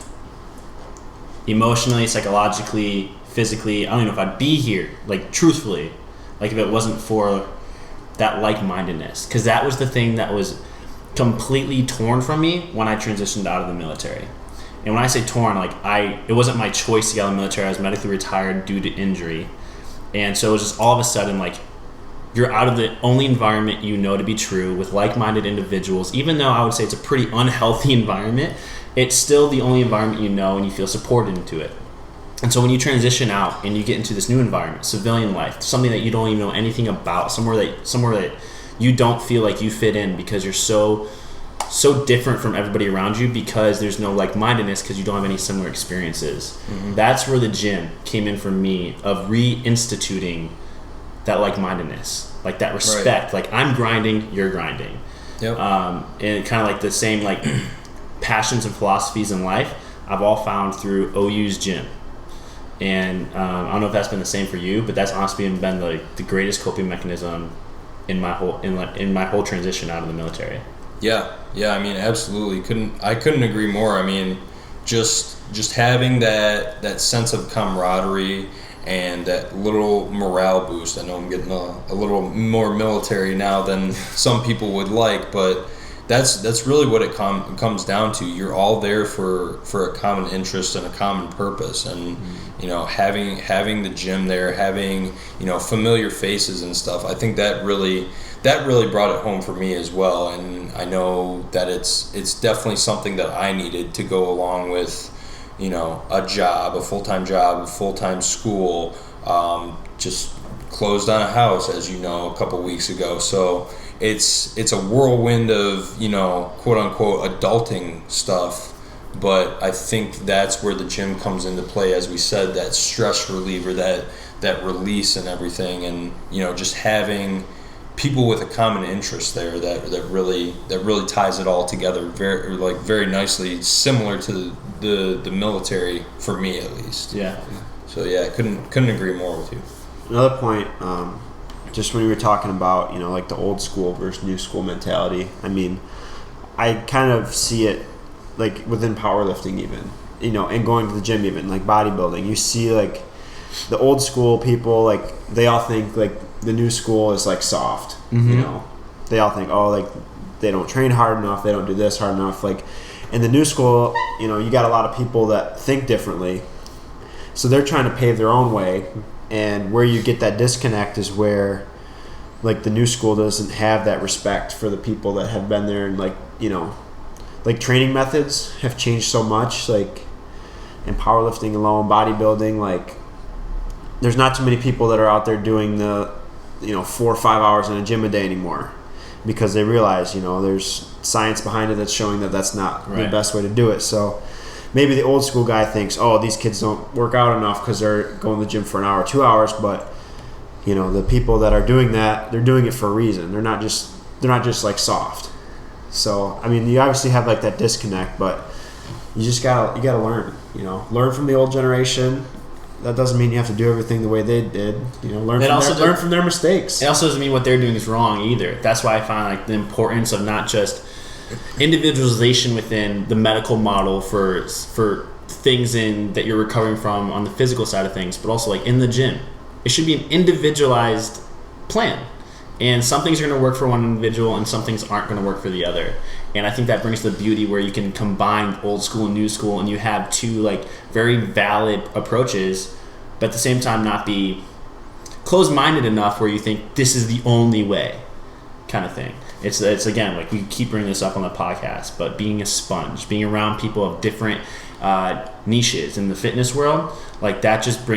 Emotionally, psychologically, physically, I don't even know if I'd be here, like truthfully, like if it wasn't for that like-mindedness, because that was the thing that was completely torn from me when I transitioned out of the military. And when I say torn, like it wasn't my choice to get out of the military. I was medically retired due to injury, and so it was just all of a sudden like you're out of the only environment to be true with like-minded individuals. Even though I would say it's a pretty unhealthy environment, it's still the only environment and you feel supported into it. And so when you transition out and you get into this new environment, civilian life, something that you don't even know anything about, somewhere that you don't feel like you fit in because you're so different from everybody around you because there's no like-mindedness because you don't have any similar experiences. Mm-hmm. That's where the gym came in for me of reinstituting that like-mindedness, like that respect. Right. Like I'm grinding, you're grinding. Yep. And kind of like the same like passions and philosophies in life I've all found through OU's gym. And I don't know if that's been the same for you, but that's honestly been like the greatest coping mechanism in my whole transition out of the military. Yeah. I mean, absolutely. I couldn't agree more. I mean, just having that sense of camaraderie and that little morale boost. I know I'm getting a little more military now than some people would like, but that's really what it comes down to. You're all there for a common interest and a common purpose, and having the gym there, having familiar faces and stuff. I think that really brought it home for me as well, and I know that it's definitely something that I needed to go along with a job, a full-time job, a full-time school. Just closed on a house, as a couple weeks ago. So it's a whirlwind of quote unquote adulting stuff, but I think that's where the gym comes into play, as we said, that stress reliever, that release and everything, and just having people with a common interest there that really ties it all together very nicely, similar to the military, for me at least. Yeah. So yeah, I couldn't agree more with you. Another point, just when you were talking about like the old school versus new school mentality, I mean, I kind of see it like within powerlifting even, and going to the gym even, like bodybuilding. You see like the old school people, like they all think like the new school is like soft. Mm-hmm. They all think, oh, like they don't train hard enough, they don't do this hard enough. Like in the new school, you got a lot of people that think differently, so they're trying to pave their own way. And where you get that disconnect is where like the new school doesn't have that respect for the people that have been there, and like training methods have changed so much, like in powerlifting alone, bodybuilding, like there's not too many people that are out there doing the 4 or 5 hours in a gym a day anymore, because they realize there's science behind it that's showing that that's not the best way to do it. So maybe the old school guy thinks, oh, these kids don't work out enough because they're going to the gym for an hour, 2 hours, but the people that are doing that, they're doing it for a reason. They're not just like soft. So I mean, you obviously have like that disconnect, but you gotta learn. Learn from the old generation. That doesn't mean you have to do everything the way they did. Learn from their mistakes. It also doesn't mean what they're doing is wrong either. That's why I find like the importance of not just individualization within the medical model for things in that you're recovering from on the physical side of things, but also like in the gym. It should be an individualized plan. And some things are going to work for one individual and some things aren't going to work for the other. And I think that brings the beauty where you can combine old school and new school, and you have two like very valid approaches, but at the same time not be closed-minded enough where you think this is the only way kind of thing. It's again, like we keep bringing this up on the podcast, but being a sponge, being around people of different niches in the fitness world, like that just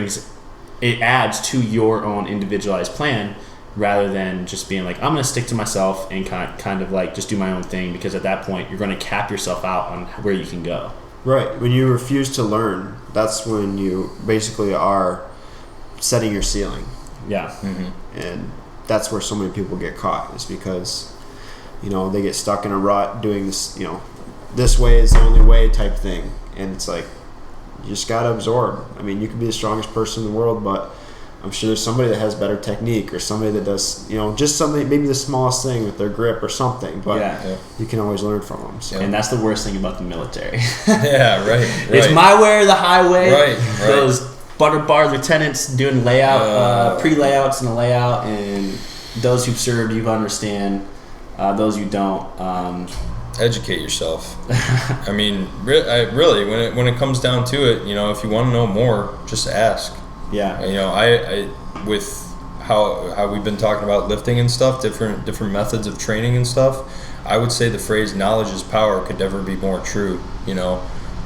it adds to your own individualized plan, rather than just being like, I'm going to stick to myself and kind of like just do my own thing, because at that point you're going to cap yourself out on where you can go. Right. When you refuse to learn, that's when you basically are setting your ceiling. Yeah. Mm-hmm. And that's where so many people get caught, is because, they get stuck in a rut doing this, this way is the only way type thing. And it's like, you just got to absorb. I mean, you could be the strongest person in the world, but I'm sure there's somebody that has better technique, or somebody that does, just something, maybe the smallest thing with their grip or something, but you can always learn from them. So. And that's the worst thing about the military. Yeah, right. It's my way or the highway. Right. Those butter bar lieutenants doing pre-layouts and a layout, and those who've served, you understand. Those who don't, educate yourself. I mean, really, when it comes down to it, if you want to know more, just ask. Yeah. I with how we've been talking about lifting and stuff, different methods of training and stuff, I would say the phrase "knowledge is power" could never be more true.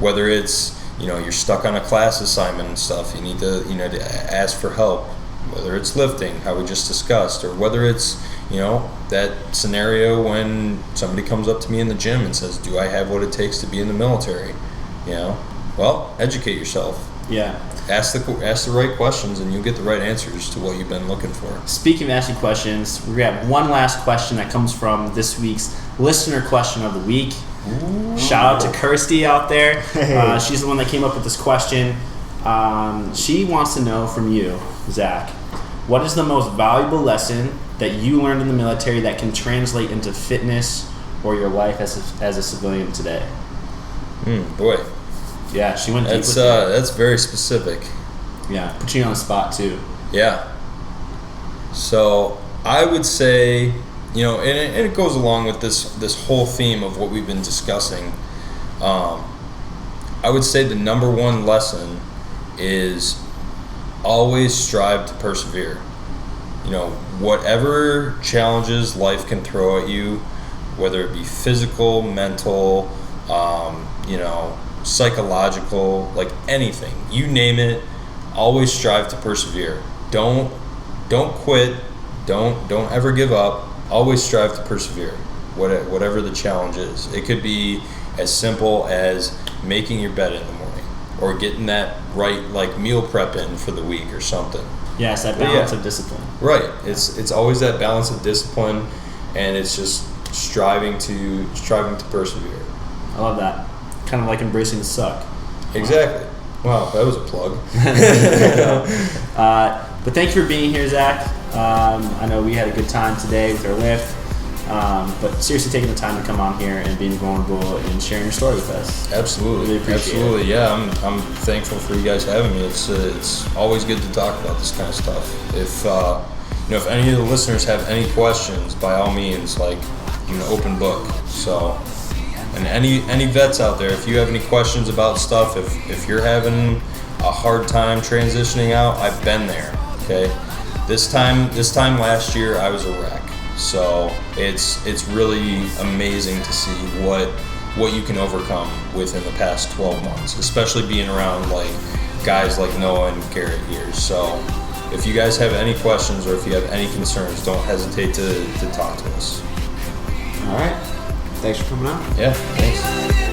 Whether it's you're stuck on a class assignment and stuff, you need to to ask for help. Whether it's lifting, how we just discussed, or whether it's that scenario when somebody comes up to me in the gym and says, "Do I have what it takes to be in the military?" Well, educate yourself. Yeah. Ask the right questions, and you'll get the right answers to what you've been looking for. Speaking of asking questions, we have one last question that comes from this week's listener question of the week. Ooh. Shout out to Kirsty out there. Hey. She's the one that came up with this question. She wants to know from you, Zach, what is the most valuable lesson that you learned in the military that can translate into fitness or your life as a civilian today? Boy. Yeah, she went deep with it. That's very specific. Yeah, put you on the spot too. Yeah. So I would say, and it goes along with this whole theme of what we've been discussing. I would say the number one lesson is always strive to persevere. Whatever challenges life can throw at you, whether it be physical, mental, psychological, like anything, you name it, always strive to persevere. Don't quit. Don't ever give up. Always strive to persevere, whatever the challenge is. It could be as simple as making your bed in the morning, or getting that right meal prep in for the week or something. Yeah, it's that balance of discipline. Right. It's always that balance of discipline, and it's just striving to persevere. I love that. Kind of like embracing the suck. Exactly. Wow, that was a plug. But thank you for being here, Zach. I know we had a good time today with our lift. But seriously, taking the time to come on here and being vulnerable and sharing your story with us. Absolutely, really appreciate absolutely. it. Yeah, I'm thankful for you guys having me. It's always good to talk about this kind of stuff. If any of the listeners have any questions, by all means, I'm an open book. So, and any vets out there, if you have any questions about stuff, if you're having a hard time transitioning out, I've been there. Okay, this time last year I was a wreck. So it's really amazing to see what you can overcome within the past 12 months, especially being around guys like Noah and Garrett here. So if you guys have any questions or if you have any concerns, don't hesitate to talk to us. All right. Thanks for coming out. Yeah, thanks.